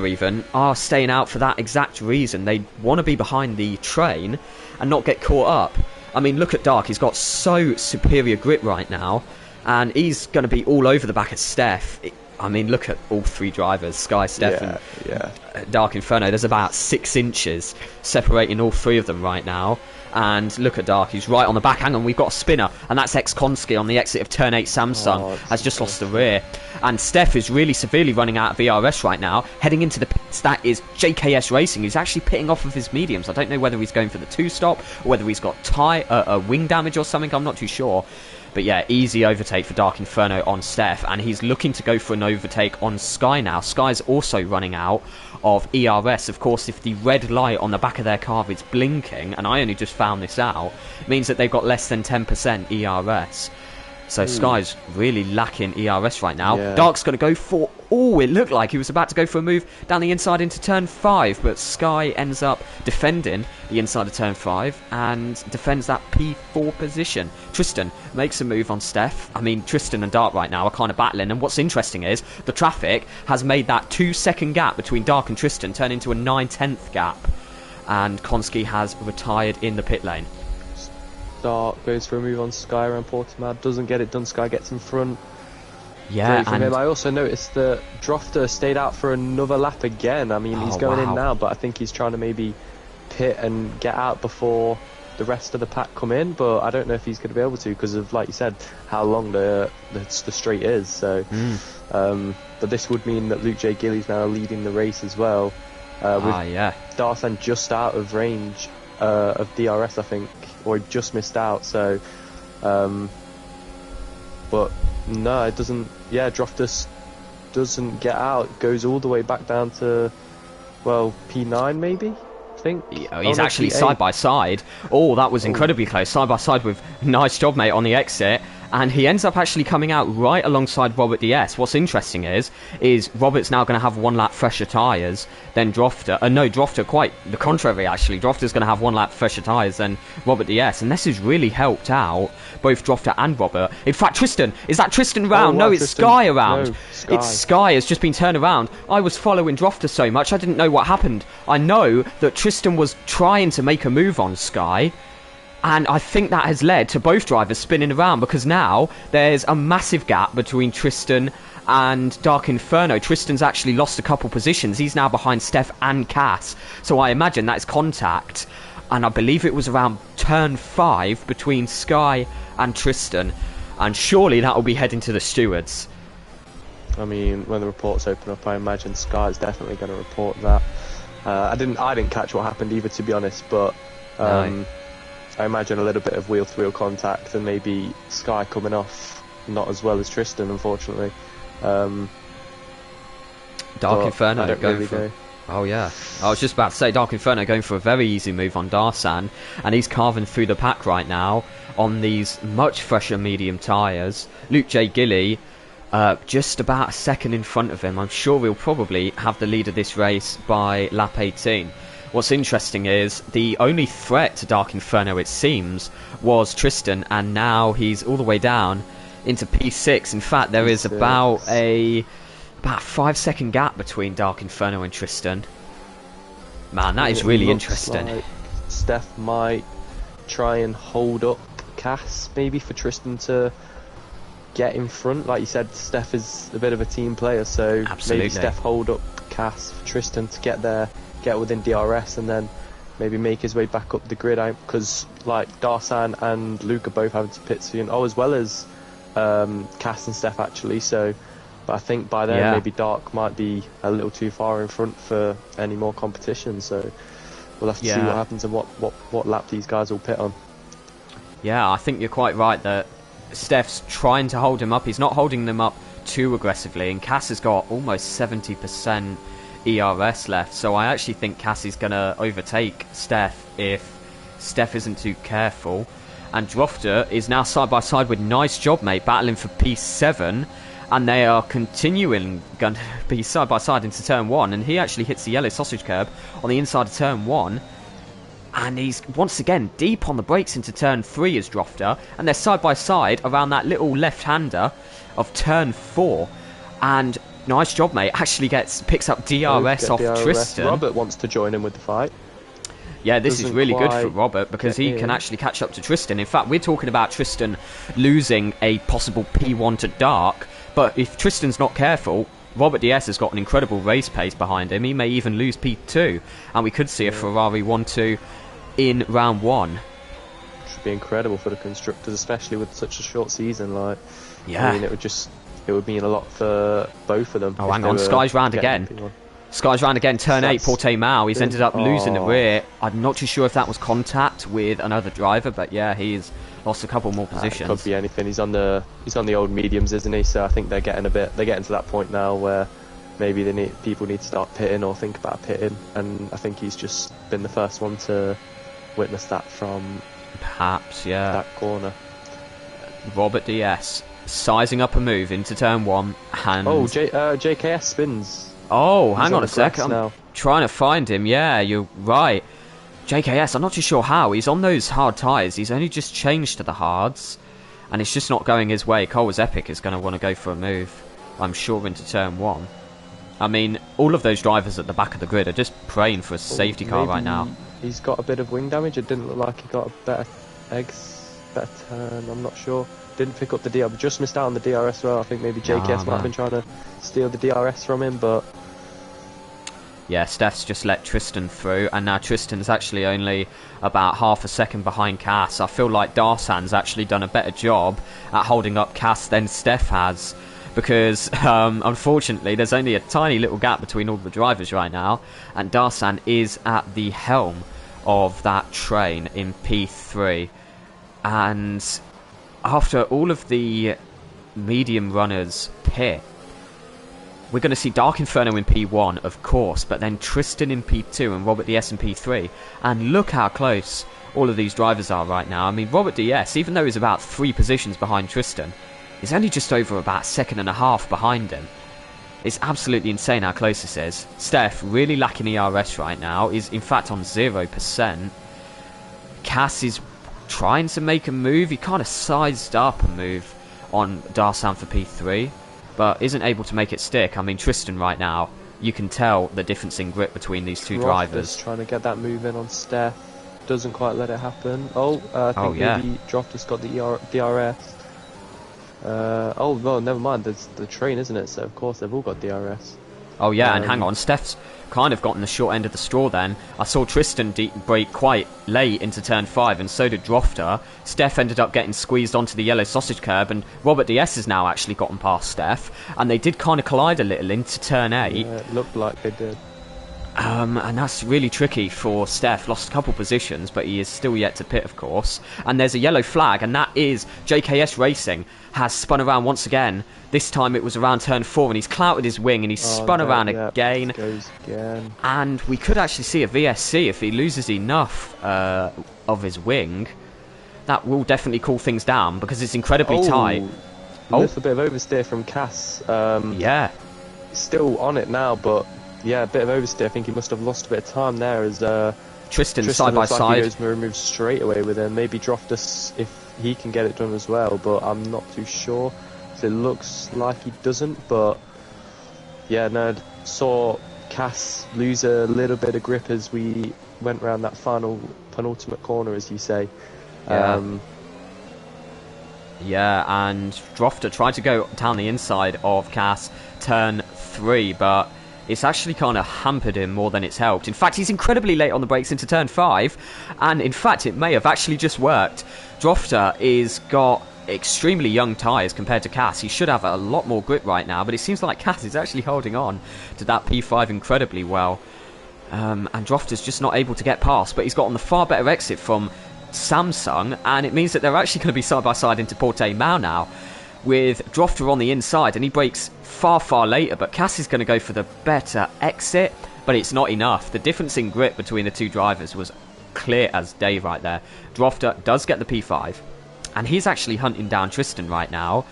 even, are staying out for that exact reason. They want to be behind the train and not get caught up. I mean, look at Dark. He's got so superior grip right now, and he's going to be all over the back of Steph. I mean, look at all three drivers, Sky, Steph, and Dark Inferno. There's about 6 inches separating all three of them right now. And look at Dark, he's right on the back. Hang on, we've got a spinner, and that's ex-Konski on the exit of Turn 8 Samsung, has just lost the rear. And Steph is really severely running out of VRS right now, heading into the pits. That is JKS Racing, who's actually pitting off of his mediums. I don't know whether he's going for the 2-stop, or whether he's got wing damage or something, I'm not too sure. But yeah, easy overtake for Dark Inferno on Steph, and he's looking to go for an overtake on Sky now. Sky's also running out of ERS. Of course, if the red light on the back of their car is blinking, and I only just found this out, it means that they've got less than 10% ERS. So Sky's really lacking ERS right now. Dark's going to go for... Oh, it looked like he was about to go for a move down the inside into Turn 5, but Sky ends up defending the inside of Turn 5 and defends that P4 position. Tristan makes a move on Steph. I mean, Tristan and Dark right now are kind of battling, and what's interesting is the traffic has made that 2-second gap between Dark and Tristan turn into a 9/10 gap, and Konski has retired in the pit lane. Dark goes for a move on Sky around Portimao, doesn't get it done. Sky gets in front. Yeah, and I also noticed that Drofter stayed out for another lap again. I mean, he's going in now, but I think he's trying to maybe pit and get out before the rest of the pack come in. But I don't know if he's going to be able to, because of, like you said, how long the straight is. So, but this would mean that Luke J. Gilly's now leading the race as well. With Darsan just out of range of DRS, I think, or just missed out. So, but no, it doesn't. Yeah, Droftus doesn't get out. Goes all the way back down to, well, P9 maybe. I think. He's actually P8. Side by side. Oh, that was incredibly close. Side by side with nice job, mate, on the exit. And he ends up actually coming out right alongside Robert DS. What's interesting is Robert's now going to have 1 lap fresher tyres than Drofter. Drofter, quite the contrary, actually. Drofter's going to have 1 lap fresher tyres than Robert DS. And this has really helped out both Drofter and Robert. In fact, Tristan, is that Tristan round? No, it's Tristan. Sky around. No, Sky. It's Sky has just been turned around. I was following Drofter so much, I didn't know what happened. I know that Tristan was trying to make a move on Sky, and I think that has led to both drivers spinning around, because now there's a massive gap between Tristan and Dark Inferno. Tristan's actually lost a couple positions. He's now behind Steph and Cass. So I imagine that's contact. And I believe it was around Turn 5 between Sky and Tristan. And surely that will be heading to the stewards. I mean, when the reports open up, I imagine Sky's definitely going to report that. I didn't catch what happened either, to be honest, but... No. I imagine a little bit of wheel-to-wheel contact, and maybe Sky coming off not as well as Tristan, unfortunately. Dark Inferno going for... Oh yeah, I was just about to say, Dark Inferno going for a very easy move on Darsan, and he's carving through the pack right now on these much fresher medium tyres. Luke J. Gilly just about a second in front of him. I'm sure we'll probably have the lead of this race by lap 18. What's interesting is the only threat to Dark Inferno, it seems, was Tristan, and now he's all the way down into P6. In fact, there is about a 5-second gap between Dark Inferno and Tristan. Man, that is really interesting. Like Steph might try and hold up Cass, maybe, for Tristan to get in front. Like you said, Steph is a bit of a team player, so maybe Steph hold up Cass for Tristan to get within DRS, and then maybe make his way back up the grid, because like Darsan and Luke are both having to pit soon. As well as Cass and Steph actually. So, but I think by then maybe Dark might be a little too far in front for any more competition. So we'll have to see what happens and what lap these guys will pit on. Yeah, I think you're quite right that Steph's trying to hold him up. He's not holding them up too aggressively, and Cass has got almost 70% ERS left. So I actually think Cass is going to overtake Steph if Steph isn't too careful. And Drofter is now side by side with Nice Job Mate battling for P7, and they are continuing going to be side by side into turn 1, and he actually hits the yellow sausage curb on the inside of turn 1, and he's once again deep on the brakes into turn 3 as Drofter, and they're side by side around that little left-hander of turn 4, and Nice Job Mate actually picks up DRS off Tristan. Robert wants to join in with the fight. Yeah, this is really good for Robert because he can actually catch up to Tristan. In fact, we're talking about Tristan losing a possible P1 to Dark, but if Tristan's not careful, Robert DS has got an incredible race pace behind him. He may even lose P2, and we could see a Ferrari 1-2 in round 1. Which would be incredible for the constructors, especially with such a short season. I mean, it would mean a lot for both of them. Oh, hang on, Sky's round again. Sky's round again, turn 8, Portimao. He's ended up losing the rear. I'm not too sure if that was contact with another driver, but yeah, he's lost a couple more positions. It could be anything. He's on the old mediums, isn't he? So I think they're getting to that point now where maybe people need to start pitting or think about pitting, and I think he's just been the first one to witness that from perhaps that corner. Robert DS sizing up a move into turn 1, and JKS spins. Oh, hang on a sec. I'm trying to find him. Yeah, you're right. JKS, I'm not too sure how. He's on those hard tyres. He's only just changed to the hards, and it's just not going his way. Cole's Epic is going to want to go for a move, I'm sure, into turn 1. I mean, all of those drivers at the back of the grid are just praying for a safety car right now. He's got a bit of wing damage. It didn't look like he got a better turn. I'm not sure. Didn't pick up the DRS, just missed out on the DRS well. I think maybe JKS might have been trying to steal the DRS from him, but yeah, Steph's just let Tristan through, and now Tristan's actually only about half a second behind Cass. I feel like Darsan's actually done a better job at holding up Cass than Steph has, because unfortunately there's only a tiny little gap between all the drivers right now, and Darsan is at the helm of that train in P3, and after all of the medium runners pit, we're going to see Dark Inferno in P1, of course, but then Tristan in P2 and Robert DS in P3. And look how close all of these drivers are right now. I mean, Robert DS, even though he's about 3 positions behind Tristan, is only just over about a second and a half behind him. It's absolutely insane how close this is. Steph, really lacking ERS right now, is in fact on 0%. Cass is trying to make a move. He kind of sized up a move on Darsan for P3, but isn't able to make it stick. I mean, Tristan right now, you can tell the difference in grip between these two drivers. Trying to get that move in on Steph, doesn't quite let it happen. I think maybe Drofter's got the DRS. Well, never mind, there's the train, isn't it? So of course they've all got DRS. Oh yeah, and hang on, Steph's kind of gotten the short end of the straw then. I saw Tristan brake quite late into turn 5, and so did Drofter. Steph ended up getting squeezed onto the yellow sausage curb, and Robert DS has now actually gotten past Steph, and they did kind of collide a little into turn 8. Yeah, it looked like they did. And that's really tricky for Steph. Lost a couple positions, but he is still yet to pit, of course. And there's a yellow flag, and that is JKS Racing has spun around once again. This time it was around turn 4, and he's clouted his wing, and he's spun around again. Goes again. And we could actually see a VSC if he loses enough of his wing. That will definitely cool things down, because it's incredibly tight. A little bit of oversteer from Cass. Yeah. Still on it now, but yeah, a bit of oversteer. I think he must have lost a bit of time there as Tristan side by side. He moves straight away with him. Maybe Droftus if he can get it done as well, but I'm not too sure. So it looks like he doesn't, but yeah, no, saw Cass lose a little bit of grip as we went around that final penultimate corner, as you say. Yeah, and Drofter tried to go down the inside of Cass turn 3, but it's actually kind of hampered him more than it's helped. In fact, he's incredibly late on the brakes into turn 5, and in fact, it may have actually just worked. Drofter is got extremely young tyres compared to Cass. He should have a lot more grip right now, but it seems like Cass is actually holding on to that P5 incredibly well. And Drofter's just not able to get past, but he's got on the far better exit from Samsung, and it means that they're actually going to be side by side into Portimao now, with Drofter on the inside, and he brakes far later, but Cass is going to go for the better exit, but it's not enough. The difference in grip between the two drivers was clear as day right there. Drofter does get the P5, and he's actually hunting down Tristan right now,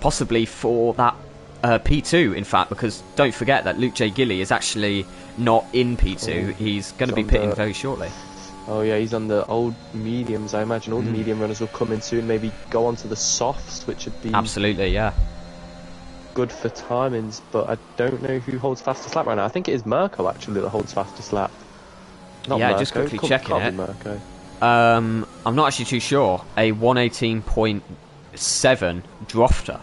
possibly for that P2, in fact, because don't forget that Luke J. Gilly is actually not in P2. He's going to be pitting very shortly. Oh yeah, he's on the old mediums. I imagine all the medium runners will come in soon, maybe go on to the softs, which would be absolutely, yeah, good for timings, but I don't know who holds fastest lap right now. I think it is Mirko actually that holds fastest lap. Not yeah, Mirko. just quickly checking it. Mirko. I'm not actually too sure. A 118.7 Drofter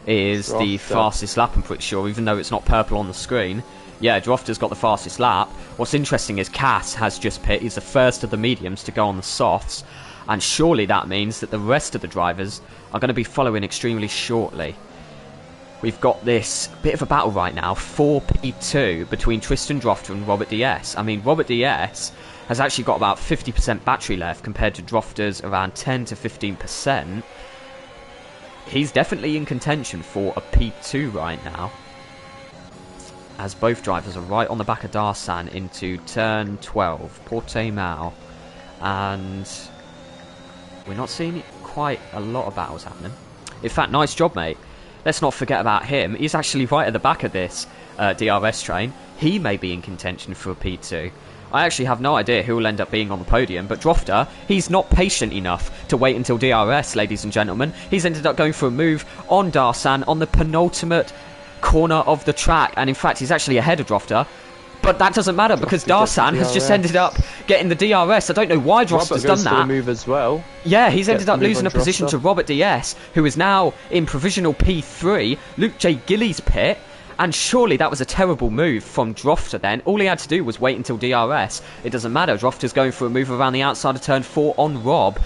is the fastest lap, I'm pretty sure, even though it's not purple on the screen. Yeah, Drofter's got the fastest lap. What's interesting is Cass has just pit. He's the first of the mediums to go on the softs, and surely that means that the rest of the drivers are going to be following extremely shortly. We've got this bit of a battle right now, 4P2 between Tristan Drofter and Robert DS. I mean, Robert DS has actually got about 50% battery left compared to Drofter's around 10 to 15%. He's definitely in contention for a P2 right now, as both drivers are right on the back of Darsan into turn 12, Portimao, and we're not seeing quite a lot of battles happening. In fact, nice job, mate. Let's not forget about him. He's actually right at the back of this DRS train. He may be in contention for a P2. I actually have no idea who will end up being on the podium, but Drofter, he's not patient enough to wait until DRS, ladies and gentlemen. He's ended up going for a move on Darsan on the penultimate corner of the track, and in fact he's actually ahead of Drofter, but that doesn't matter because Darsan has just ended up getting the DRS. I don't know why Drofter's done that. Move as well. Yeah, he's ended up losing a position to Robert DS, who is now in provisional P3. Luke J. Gilly's pit, and surely that was a terrible move from Drofter then. All he had to do was wait until DRS. It doesn't matter. Drofter's going for a move around the outside of turn 4 on Rob.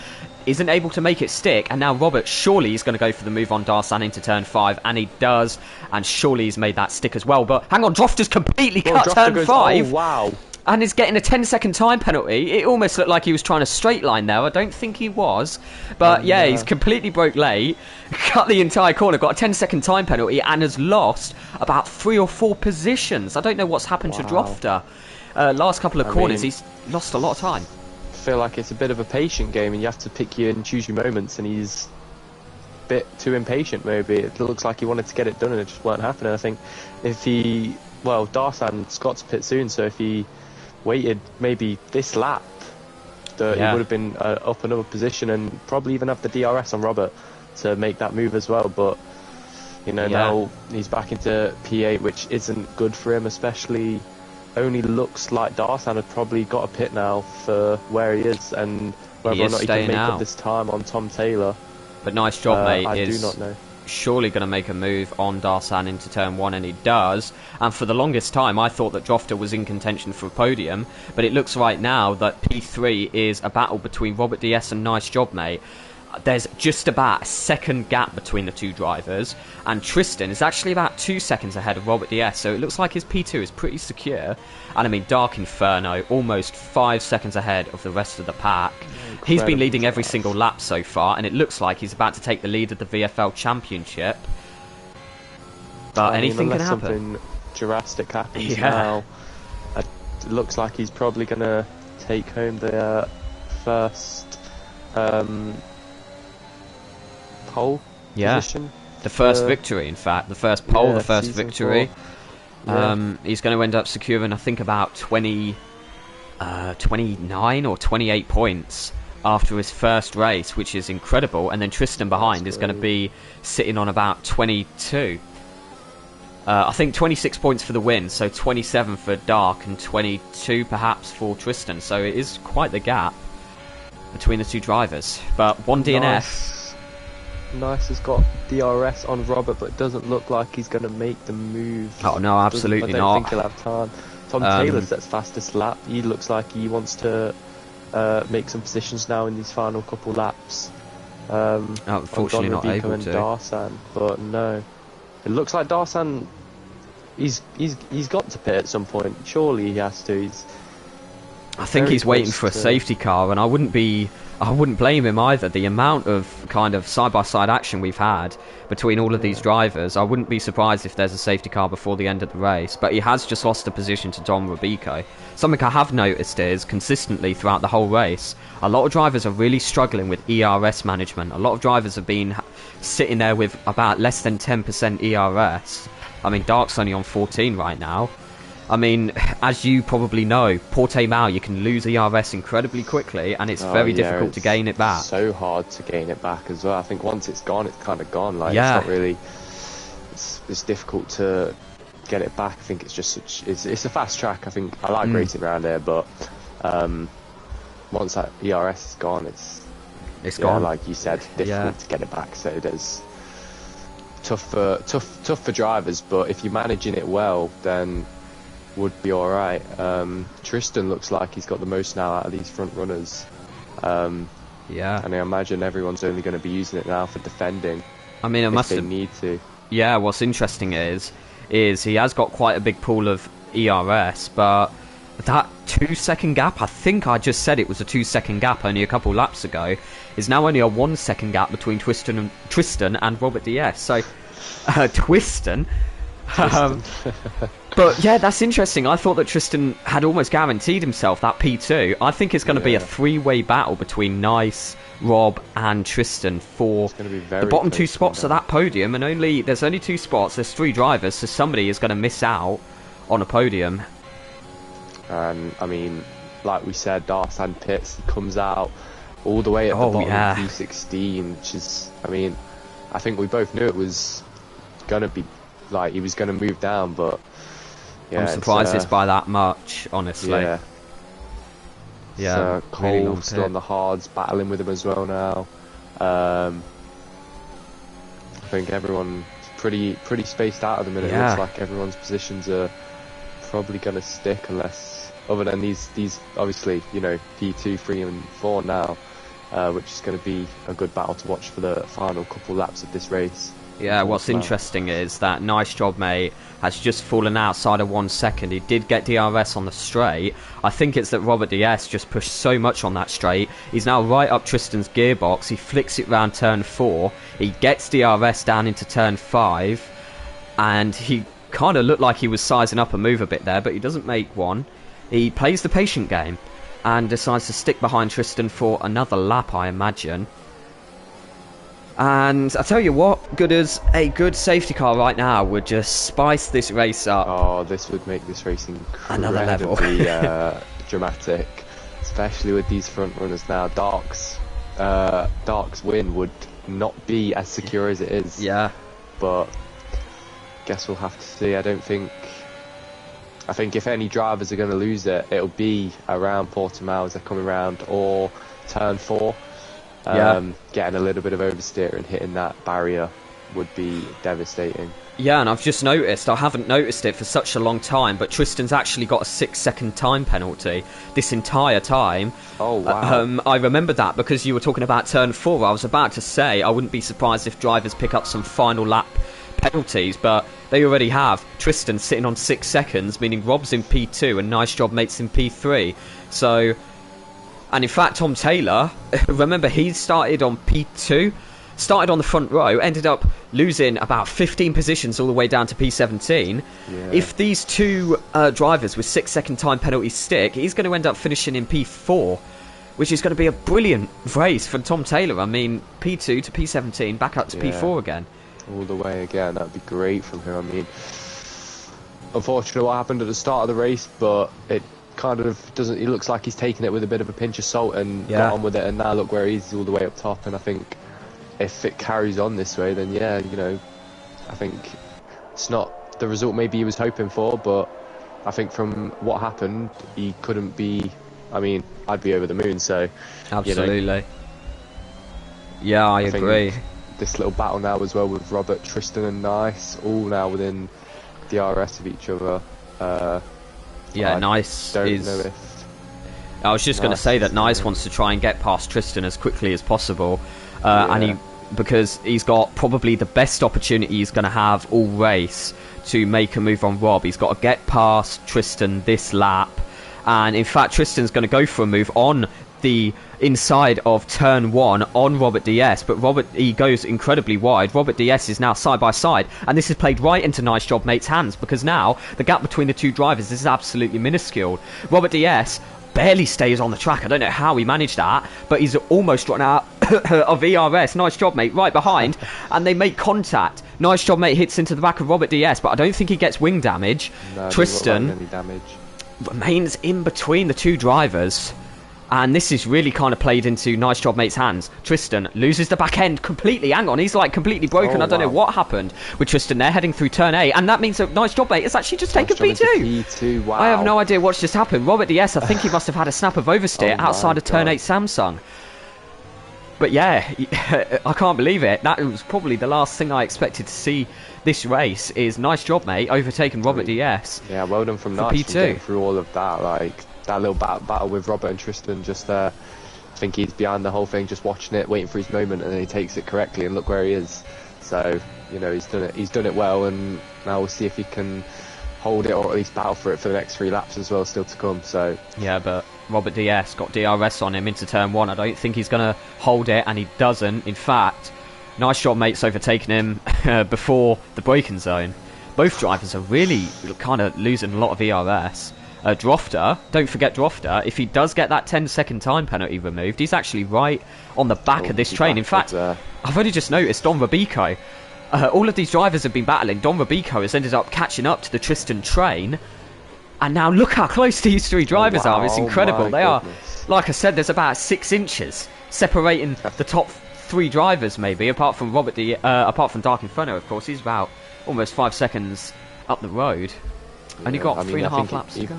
Isn't able to make it stick, and now Robert surely is going to go for the move on Darsan into turn 5, and he does, and surely he's made that stick as well. But hang on, Drofter's completely cut turn 5. Oh, wow. And is getting a 10-second time penalty. It almost looked like he was trying to straight line there. I don't think he was. But yeah, he's completely broke late, cut the entire corner, got a 10-second time penalty, and has lost about 3 or 4 positions. I don't know what's happened to Drofter. Last couple of corners, he's lost a lot of time. Feel like it's a bit of a patient game, and you have to pick your and choose your moments, and he's a bit too impatient. Maybe it looks like he wanted to get it done and it just weren't happening. I think if he, well, Darsan's got to pit soon, so if he waited maybe this lap, he would have been up another position and probably even have the DRS on Robert to make that move as well. But you know, now he's back into P8, which isn't good for him, especially. Only looks like Darsan had probably got a pit now for where he is, and whether or not he can make up this time on Tom Taylor. But nice job, mate. I do not know. Surely going to make a move on Darsan into turn 1, and he does. And for the longest time, I thought that Drofter was in contention for a podium, but it looks right now that P3 is a battle between Robert DS and nice job, mate. There's just about a second gap between the two drivers, and Tristan is actually about 2 seconds ahead of Robert DS, so it looks like his P2 is pretty secure. And I mean, Dark Inferno almost 5 seconds ahead of the rest of the pack. He's been leading every single lap so far, and it looks like he's about to take the lead of the VFL Championship. But anything can happen. Something drastic happens now. It looks like he's probably going to take home the first pole position. The first victory, in fact. The first pole, the first victory. He's going to end up securing, I think, about 29 or 28 points after his first race, which is incredible. And then Tristan behind is going to be sitting on about 22. I think 26 points for the win, so 27 for Dark and 22 perhaps for Tristan. So it is quite the gap between the two drivers. But one DNF. Nice has got DRS on Robert, but it doesn't look like he's going to make the move. Oh no, absolutely not. I don't think he'll have time. Tom Taylor sets fastest lap. He looks like he wants to make some positions now in these final couple laps. Unfortunately, not Rodrigo able and to. Darsan, but no, it looks like Darsan. He's got to pit at some point. Surely he has to. I think very he's waiting close for a to- safety car, and I wouldn't blame him either. The amount of kind of side-by-side action we've had between all of these drivers, I wouldn't be surprised if there's a safety car before the end of the race. But he has just lost a position to Dom Robico. Something I have noticed is, consistently throughout the whole race, a lot of drivers are really struggling with ERS management. A lot of drivers have been sitting there with about less than 10% ERS. I mean, Dark's only on 14 right now. I mean, as you probably know, Portimao, you can lose ERS incredibly quickly, and it's very difficult to gain it back. So hard to gain it back as well. I think once it's gone, it's kind of gone. Like, Yeah. it's not really. It's difficult to get it back. I think it's just it's a fast track. I think I like racing around there, but once that ERS is gone, It's gone. Like you said, difficult to get it back. So there's tough for drivers, but if you're managing it well, then would be all right. Tristan looks like he's got the most now out of these front runners. And I imagine everyone's only going to be using it now for defending. I mean, if they need to. Yeah, what's interesting is he has got quite a big pool of ERS, but that 2-second gap, I think I just said it was a 2-second gap only a couple laps ago, is now only a 1-second gap between Tristan and Robert DS. So, Twiston. But yeah, that's interesting. I thought that Tristan had almost guaranteed himself that P2. I think it's going to be a three-way battle between Nice, Rob and Tristan for the bottom two spots of that podium. And there's only 2 spots, there's 3 drivers, so somebody is going to miss out on a podium. And I mean, like we said, Darsan pits, he comes out all the way at the bottom of P16, which is, I mean, I think we both knew it was going to be, like, he was going to move down, but yeah, I'm surprised it's by that much, honestly. So Cole still on the hards, battling with him as well now. I think everyone's pretty spaced out at the minute. It looks like everyone's positions are probably going to stick, unless, other than these obviously, you know, P2, 3 and 4 now, which is going to be a good battle to watch for the final couple laps of this race. Yeah, what's interesting is that Nice Job Mate has just fallen outside of 1 second. He did get DRS on the straight. I think it's that Robert DS just pushed so much on that straight. He's now right up Tristan's gearbox. He flicks it round turn 4. He gets DRS down into turn 5. And he kind of looked like he was sizing up a move a bit there, but he doesn't make one. He plays the patient game and decides to stick behind Tristan for another lap, I imagine. And I tell you what, good as a good safety car right now would just spice this race up. Oh, this would make this race incredibly dramatic, especially with these front runners now. Dark's win would not be as secure as it is. Yeah. But guess we'll have to see. I think if any drivers are going to lose it, it'll be around Portimao as they're coming around, or turn 4. Getting a little bit of oversteer and hitting that barrier would be devastating. Yeah, and I've just noticed, I haven't noticed it for such a long time, but Tristan's actually got a 6-second time penalty this entire time. Oh, wow. I remember that because you were talking about turn 4. I was about to say I wouldn't be surprised if drivers pick up some final lap penalties, but they already have. Tristan sitting on 6 seconds, meaning Rob's in P2 and Nice Job Mate's in P3. So... And in fact, Tom Taylor, remember, he started on P2, started on the front row, ended up losing about 15 positions all the way down to P17. Yeah. If these 2 drivers with 6-second time penalties stick, he's going to end up finishing in P4, which is going to be a brilliant race for Tom Taylor. I mean, P2 to P17, back up to P4 again. All the way again, that'd be great from him. I mean, unfortunately what happened at the start of the race, but it kind of doesn't. He looks like he's taking it with a bit of a pinch of salt and got on with it, and now look where he's all the way up top. And I think if it carries on this way, then I think it's not the result maybe he was hoping for, but I think from what happened, he couldn't be. I mean, I'd be over the moon. So absolutely, I agree. This little battle now as well with Robert, Tristan, and Nice, all now within DRS of each other. Nice is... I was just going to say that Nice wants to try and get past Tristan as quickly as possible. because he's got probably the best opportunity he's going to have all race to make a move on Rob. He's got to get past Tristan this lap, and in fact Tristan's going to go for a move on the inside of turn 1 on Robert DS, but he goes incredibly wide. Robert DS is now side by side, and this is played right into Nice Job Mate's hands, because now the gap between the two drivers is absolutely minuscule. Robert DS barely stays on the track. I don't know how he managed that, but he's almost run out of ERS. Nice Job Mate right behind, and they make contact. Nice Job Mate hits into the back of Robert DS, but I don't think he gets wing damage. No, Tristan any damage. Remains in between the two drivers, and this is really kind of played into Nice Job Mate's hands. Tristan loses the back end completely. Hang on, he's like completely broken. I don't know what happened with Tristan there, heading through turn 8, and that means that Nice Job Mate has actually just taken P2. Wow. I have no idea what's just happened. Robert DS, I think he must have had a snap of oversteer outside of turn 8 Samsung. But yeah, I can't believe it. That was probably the last thing I expected to see this race, is Nice Job Mate overtaking Robert DS. Yeah, well done from Nice for getting through all of that. Like, that little battle with Robert and Tristan just there. I think he's behind the whole thing, just watching it, waiting for his moment, and then he takes it correctly, and look where he is. So, you know, he's done it well, and now we'll see if he can hold it, or at least battle for it for the next 3 laps as well, still to come. So yeah, but Robert DS got DRS on him into turn 1. I don't think he's going to hold it, and he doesn't. In fact, Nice Job Mate's overtaken him before the braking zone. Both drivers are really kind of losing a lot of ERS. Drofter, don't forget Drofter, if he does get that 10-second time penalty removed, he's actually right on the back of this train. In fact, I've only just noticed Don Robico. All of these drivers have been battling. Don Robico has ended up catching up to the Tristan train, and now look how close these 3 drivers are. It's incredible. They are, like I said, there's about 6 inches separating the top 3 drivers, maybe, apart from apart from Dark Inferno, of course. He's about almost 5 seconds up the road. Only got 3.5 laps to go.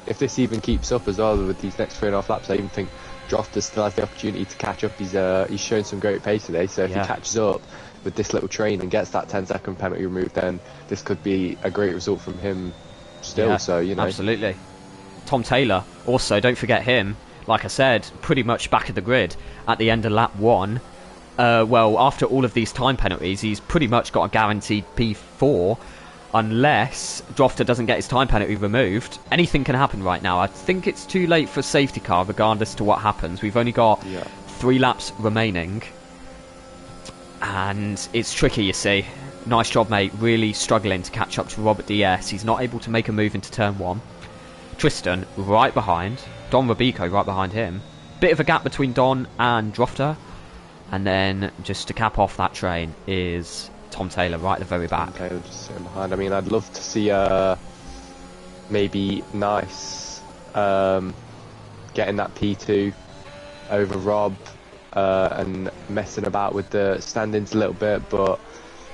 If this even keeps up as well with these next 3.5 laps, I even think Drofter still has the opportunity to catch up. He's shown some great pace today, so if he catches up with this little train and gets that 10-second penalty removed, then this could be a great result from him still. So, you know, absolutely. Tom Taylor also, don't forget him. Like I said, pretty much back of the grid at the end of lap 1. Well, after all of these time penalties, he's pretty much got a guaranteed P4. Unless Drofter doesn't get his time penalty removed. Anything can happen right now. I think it's too late for safety car, regardless to what happens. We've only got 3 laps remaining, and it's tricky, you see. Nice Job Mate really struggling to catch up to Robert DS. He's not able to make a move into turn 1. Tristan right behind. Don Robico right behind him. Bit of a gap between Don and Drofter. And then, just to cap off that train, is Tom Taylor right at the very back. Tom Taylor just sitting behind. I mean, I'd love to see maybe Nice getting that P2 over Rob and messing about with the standings a little bit, but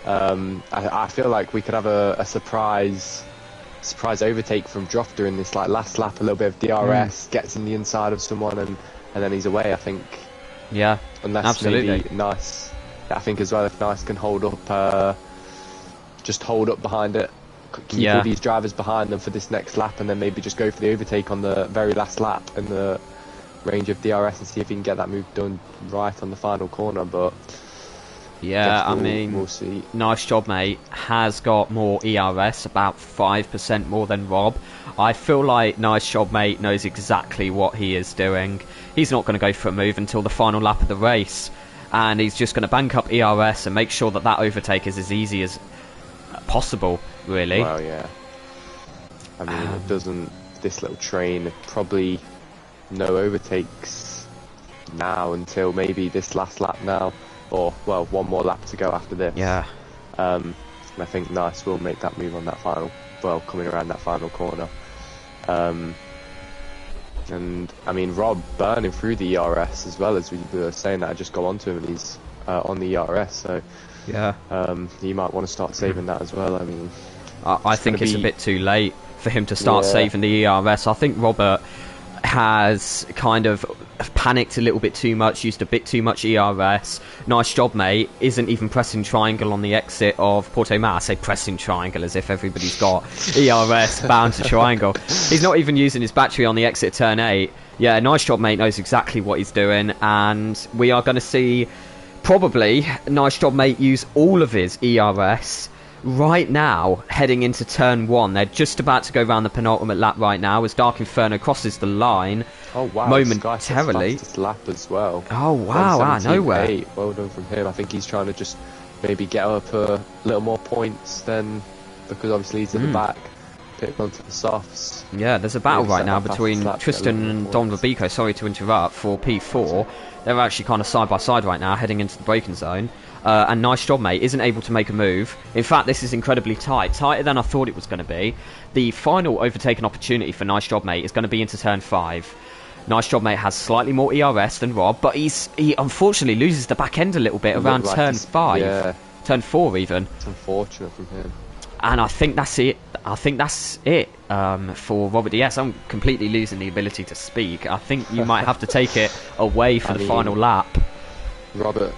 I feel like we could have a surprise overtake from Drofter in this like last lap. A little bit of DRS, gets in the inside of someone, and then he's away, I think. Yeah, unless absolutely. Maybe Nice, I think as well, if Nice can hold up, just hold up behind it, keep all these drivers behind them for this next lap, and then maybe just go for the overtake on the very last lap in the range of DRS and see if he can get that move done right on the final corner. But yeah, I mean, we'll see. Nice Job Mate has got more ERS, about 5% more than Rob. I feel like Nice Job Mate knows exactly what he is doing. He's not going to go for a move until the final lap of the race, and he's just going to bank up ERS and make sure that that overtake is as easy as possible, really. Well, yeah. I mean, it doesn't. This little train, probably no overtakes now until maybe this last lap now, or well, one more lap to go after this. Yeah. And I think Nice will make that move on that final, well, coming around that final corner. And I mean, Rob burning through the ERS as well, as we were saying that. I just go on to him and he's on the ERS, so yeah, he might want to start saving that as well. I mean, I think it's a bit too late for him to start saving the ERS. I think Robert has kind of panicked a little bit too much, used a bit too much ERS. Nice Job Mate isn't even pressing triangle on the exit of Portimao. I say pressing triangle as if everybody's got ERS bound to triangle. He's not even using his battery on the exit turn 8. Yeah, Nice Job Mate knows exactly what he's doing, and we are going to see probably, nice job, mate, use all of his ERS right now, heading into turn 1. They're just about to go around the penultimate lap right now as Dark Inferno crosses the line. Oh wow, momentarily. fastest lap as well. Oh wow, out of nowhere. Well done from him. I think he's trying to just maybe get up a little more points than, because obviously he's at the back, pick onto the softs. Yeah, there's a battle right now between Tristan and Don Rubico, sorry to interrupt, for P4. They're actually kind of side by side right now, heading into the braking zone. And nice job, mate, isn't able to make a move. In fact, this is incredibly tight, tighter than I thought it was going to be. The final overtaken opportunity for nice job, mate, is going to be into turn 5. Nice job, mate has slightly more ERS than Rob, but he unfortunately loses the back end a little bit around turn 5. Yeah. Turn 4 even. It's unfortunate from him. And I think that's it. For Robert DS. I'm completely losing the ability to speak. I think you might have to take it away for the final lap. Robert,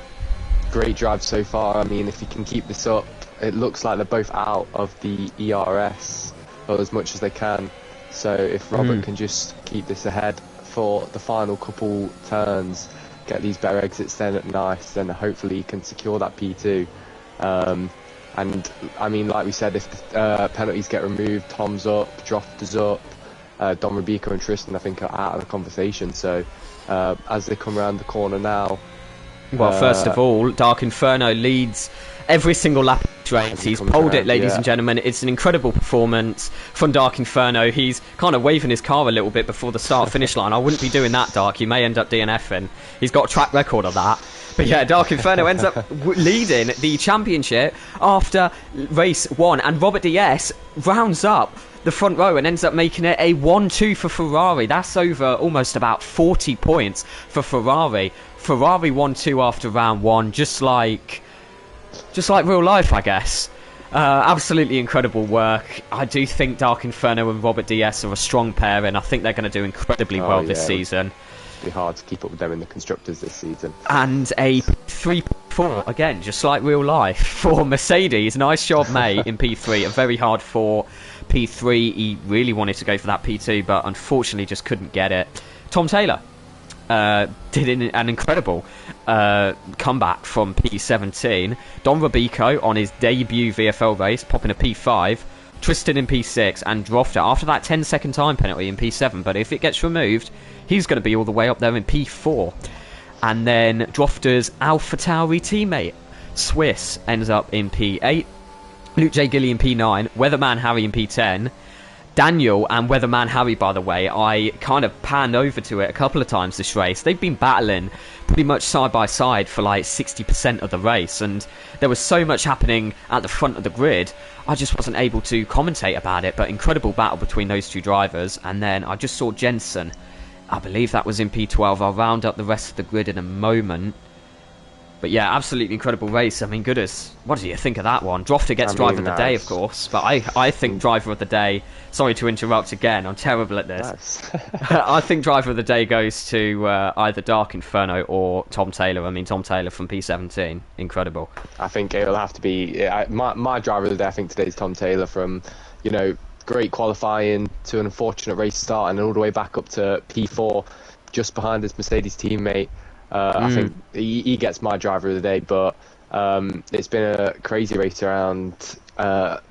great drive so far. I mean, if he can keep this up, it looks like they're both out of the ERS as much as they can. So if Robert can just keep this ahead for the final couple turns, get these better exits then at nice, then hopefully he can secure that P2. And I mean, like we said, if the penalties get removed, Tom's up, Droft is up, Don Rubico and Tristan I think are out of the conversation. So as they come around the corner now, well, first of all, Dark Inferno leads every single lap of race. He's pulled it, ladies and gentlemen. It's an incredible performance from Dark Inferno. He's kind of waving his car a little bit before the start-finish line. I wouldn't be doing that, Dark. You may end up DNFing. He's got a track record of that. But yeah, Dark Inferno ends up leading the championship after race 1. And Robert DS rounds up the front row and ends up making it a 1-2 for Ferrari. That's over almost about 40 points for Ferrari. Ferrari 1-2 after round 1, just like real life, I guess. Absolutely incredible work. I do think Dark Inferno and Robert DS are a strong pair, and I think they're going to do incredibly well this season. It'll be hard to keep up with them in the constructors this season. And a 3-4 again, just like real life for Mercedes. Nice job, mate, in P3. A very hard 4. P3, he really wanted to go for that P2, but unfortunately just couldn't get it. Tom Taylor did an incredible comeback from P17. Don Rubico on his debut VFL race, popping a P5. Tristan in P6, and Drofter after that 10-second time penalty in P7. But if it gets removed, he's going to be all the way up there in P4. And then Drofter's AlphaTauri teammate, Swiss, ends up in P8. Luke J. Gilly in P9. Weatherman Harry in P10. Daniel and Weatherman Harry, by the way, I kind of panned over to it a couple of times this race. They've been battling pretty much side by side for like 60% of the race, and there was so much happening at the front of the grid, I just wasn't able to commentate about it. But incredible battle between those two drivers. And then I just saw Jensen, I believe that was in P12. I'll round up the rest of the grid in a moment. But yeah, absolutely incredible race. I mean, goodness, what do you think of that one? Drofter gets driver of the day, of course, but I think driver of the day, sorry to interrupt again, I'm terrible at this. I think driver of the day goes to either Dark Inferno or Tom Taylor. I mean, Tom Taylor from P17, incredible. I think it'll have to be, my driver of the day, I think today is Tom Taylor from, great qualifying to an unfortunate race start and all the way back up to P4, just behind his Mercedes teammate. I think he gets my driver of the day, but it's been a crazy race around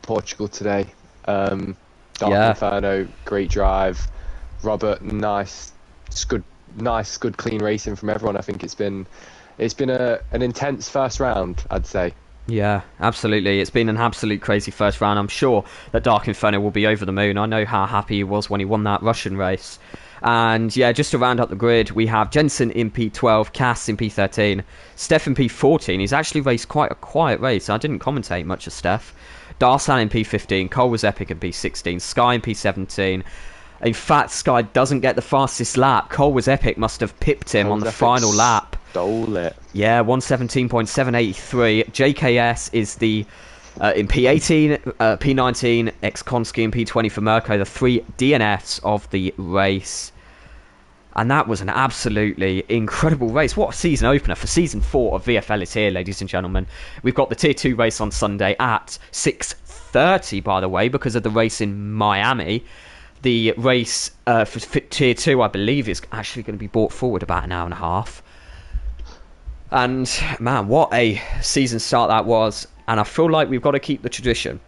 Portugal today. Dark Inferno, great drive. Robert, nice, good, clean racing from everyone. I think it's been an intense first round, I'd say. Yeah, absolutely. It's been an absolute crazy first round. I'm sure that Dark Inferno will be over the moon. I know how happy he was when he won that Russian race. And yeah, just to round up the grid, we have Jensen in P12, Cass in P13, Steph in P14. He's actually raced quite a quiet race. I didn't commentate much of Steph. Darsan in P15, Cole was epic in P16, Sky in P17. In fact, Sky doesn't get the fastest lap. Cole was epic must have pipped him on the final lap. Stole it. Yeah, 117.783. JKS is the in P18, P19, ex-Konski, and P20 for Mirko, the 3 DNFs of the race. And that was an absolutely incredible race. What a season opener for Season 4 of VFL is here, ladies and gentlemen. We've got the Tier 2 race on Sunday at 6:30, by the way, because of the race in Miami. The race for Tier 2, I believe, is actually going to be brought forward about an hour and a half. And man, what a season start that was. And I feel like we've got to keep the tradition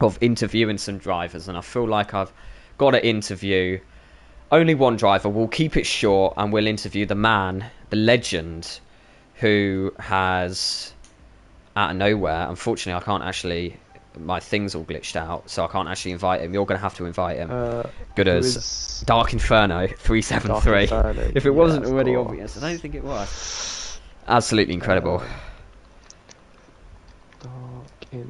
of interviewing some drivers. And I feel like I've got to interview only one driver. We'll keep it short and we'll interview the man, the legend, who has, out of nowhere, unfortunately I can't actually, my thing's all glitched out, so I can't actually invite him. You're going to have to invite him. Good as Dark Inferno 373. Dark Inferno. If it wasn't already obvious, I don't think it was. Absolutely incredible.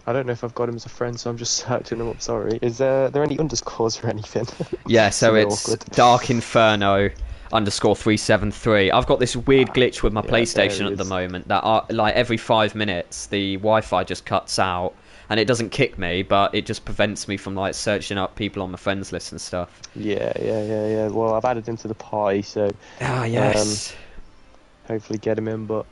I don't know if I've got him as a friend, so I'm just searching him up. Sorry. Is there any underscores or anything? Yeah, so it's awkward. Dark Inferno _373. I've got this weird glitch with my PlayStation at the moment that like every 5 minutes the Wi-Fi just cuts out, and it doesn't kick me, but it just prevents me from like searching up people on my friends list and stuff. Yeah. Well, I've added him to the party, so yes. Hopefully get him in. But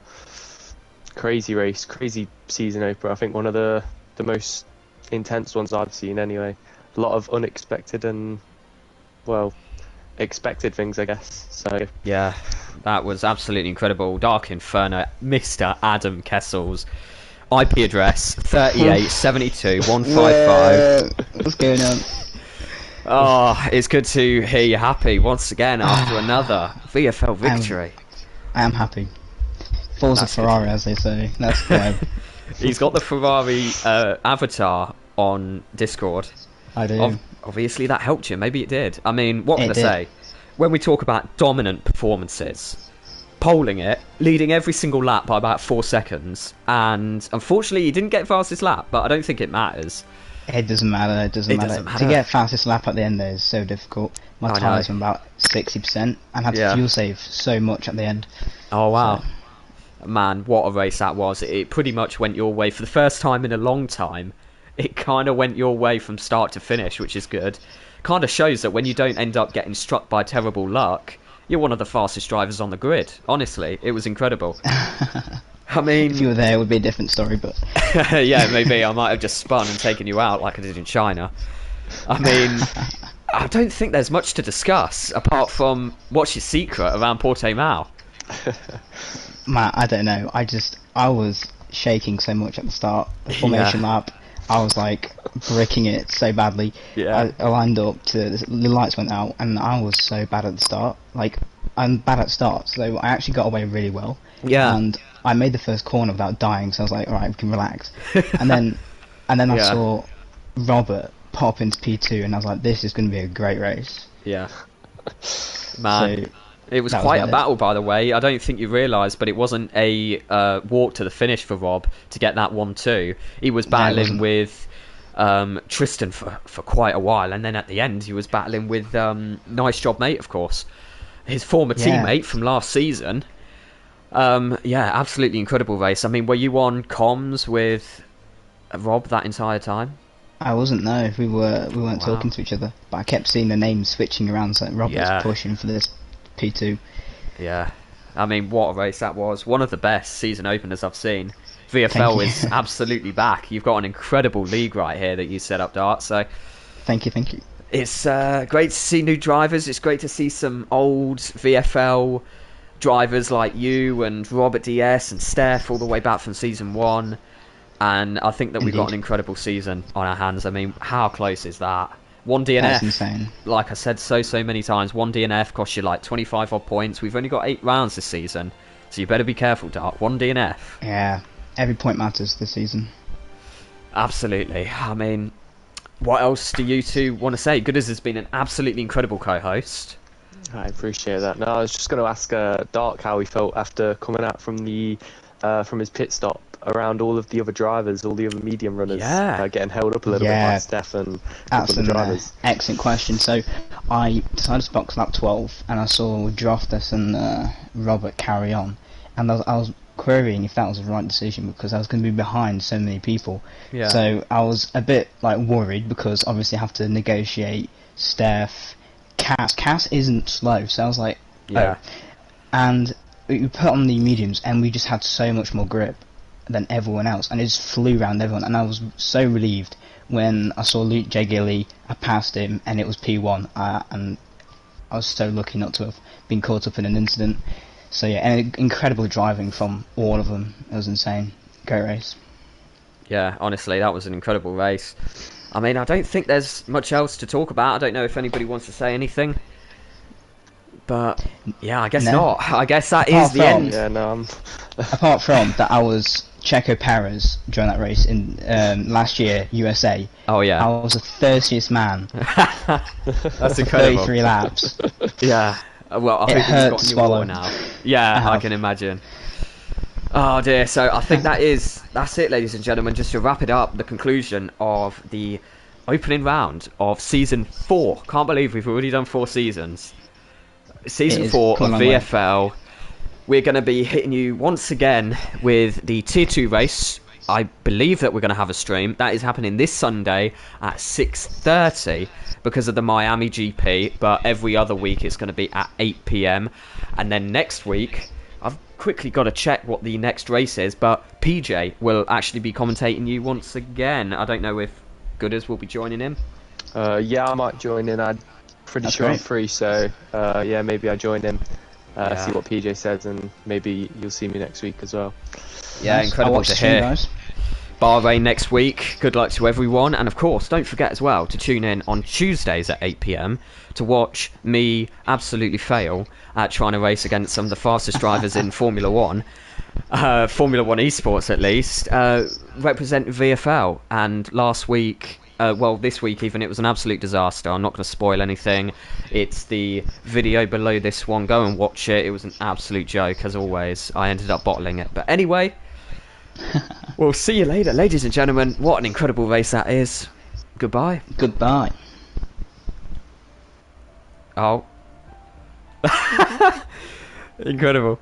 crazy race, crazy season opener. I think one of the most intense ones I've seen anyway. A lot of unexpected and expected things, I guess. So yeah, that was absolutely incredible. Dark Inferno, Mr. Adam Kessel's IP address 3872.155. What's going on? Oh, it's good to hear you happy once again after another VFL victory. I am happy. Forza Ferrari, as they say. That's good. He's got the Ferrari avatar on Discord. I do. Obviously, that helped you. Maybe it did. I mean, what can I say? When we talk about dominant performances, polling it, leading every single lap by about 4 seconds, and unfortunately, he didn't get fastest lap, but I don't think it matters. It doesn't matter. It doesn't matter. To get fastest lap at the end there is so difficult. My tyres were about 60% and had to fuel save so much at the end. Oh, wow. So. Man, what a race that was. It pretty much went your way for the first time in a long time. It kind of went your way from start to finish, which is good. Kind of shows that when you don't end up getting struck by terrible luck, you're one of the fastest drivers on the grid. Honestly, it was incredible. I mean, if you were there, it would be a different story, but yeah, maybe I might have just spun and taken you out like I did in China. I mean, I don't think there's much to discuss apart from what's your secret around Portimao. Man, I don't know. I was shaking so much at the start. The formation lap, I was like bricking it so badly. Yeah. I lined up to the lights went out, and I was so bad at the start. Like, I'm bad at starts, so I actually got away really well. Yeah. And I made the first corner without dying, so I was like, all right, we can relax. and then I saw Robert pop into P2, and I was like, this is going to be a great race. Yeah. Man. So, it was quite a battle, by the way. I don't think you realise, but it wasn't a walk to the finish for Rob to get that 1-2. He was battling with Tristan for quite a while, and then at the end he was battling with Nice Job Mate, of course, his former teammate from last season. Absolutely incredible race. I mean, were you on comms with Rob that entire time? I wasn't. No, we weren't talking to each other, but I kept seeing the names switching around, so Rob was pushing for this P2. Yeah, I mean, what a race that was. One of the best season openers I've seen. VFL is absolutely back. You've got an incredible league right here that you set up, Dart. So, thank you. It's great to see new drivers. It's great to see some old VFL drivers like you and Robert DS and Steph all the way back from season 1. And I think that we've got an incredible season on our hands. I mean, how close is that? One DNF, that's insane. Like I said so many times, one DNF costs you like 25 odd points. We've only got 8 rounds this season, so you better be careful, Dark. One DNF. Yeah, every point matters this season. Absolutely. I mean, what else do you two want to say? Gooders has been an absolutely incredible co-host. I appreciate that. No, I was just going to ask Dark how he felt after coming out from his pit stop around all of the other drivers, all the other medium runners, getting held up a little bit by Steph and that's the drivers. Excellent question. So I decided to box lap 12, and I saw Droftus and Robert carry on, and I was querying if that was the right decision because I was going to be behind so many people. Yeah. So I was a bit like worried because obviously I have to negotiate Steph, Cass. Cass isn't slow, so I was like, and we put on the mediums, and we just had so much more grip than everyone else, and it just flew around everyone, and I was so relieved when I saw Luke J. Gilly. I passed him, and it was P1, and I was so lucky not to have been caught up in an incident. So yeah, and incredible driving from all of them. It was insane. Great race. Yeah, honestly, that was an incredible race. I mean, I don't think there's much else to talk about. I don't know if anybody wants to say anything. But, yeah, I guess No. not. I guess that Apart is the from- end. Yeah, no, Apart from that, I was Checo Perez during that race in last year, USA. Oh, yeah. I was the thirstiest man That's for incredible. 33 laps. Yeah. Well, I It hope you've hurt got to your swallow. water now. Yeah, I I have. can imagine. Oh dear, so I think that's it, ladies and gentlemen. Just to wrap it up, the conclusion of the opening round of season 4. Can't believe we've already done 4 seasons. Season It is 4 of come a long way. VFL. We're going to be hitting you once again with the Tier 2 race. I believe that we're going to have a stream. That is happening this Sunday at 6:30 because of the Miami GP, but every other week it's going to be at 8 p.m. And then next week, I've quickly got to check what the next race is, but PJ will actually be commentating you once again. I don't know if Gooders will be joining him. yeah, I might join in. I'm pretty That's sure I'm great. free, so yeah, maybe I join in, Yeah. see what PJ says, and maybe you'll see me next week as well. Yeah, Nice. I'll incredible watch to the stream, hear. guys. Bahrain next week. Good luck to everyone. And of course, don't forget as well to tune in on Tuesdays at 8 p.m. to watch me absolutely fail at trying to race against some of the fastest drivers in Formula 1. Formula 1 esports at least. Represent VFL. And last week, well, this week even, it was an absolute disaster. I'm not going to spoil anything. It's the video below this one. Go and watch it. It was an absolute joke, as always. I ended up bottling it. But anyway, we'll see you later, ladies and gentlemen. What an incredible race that is. Goodbye. Goodbye. Oh. Incredible.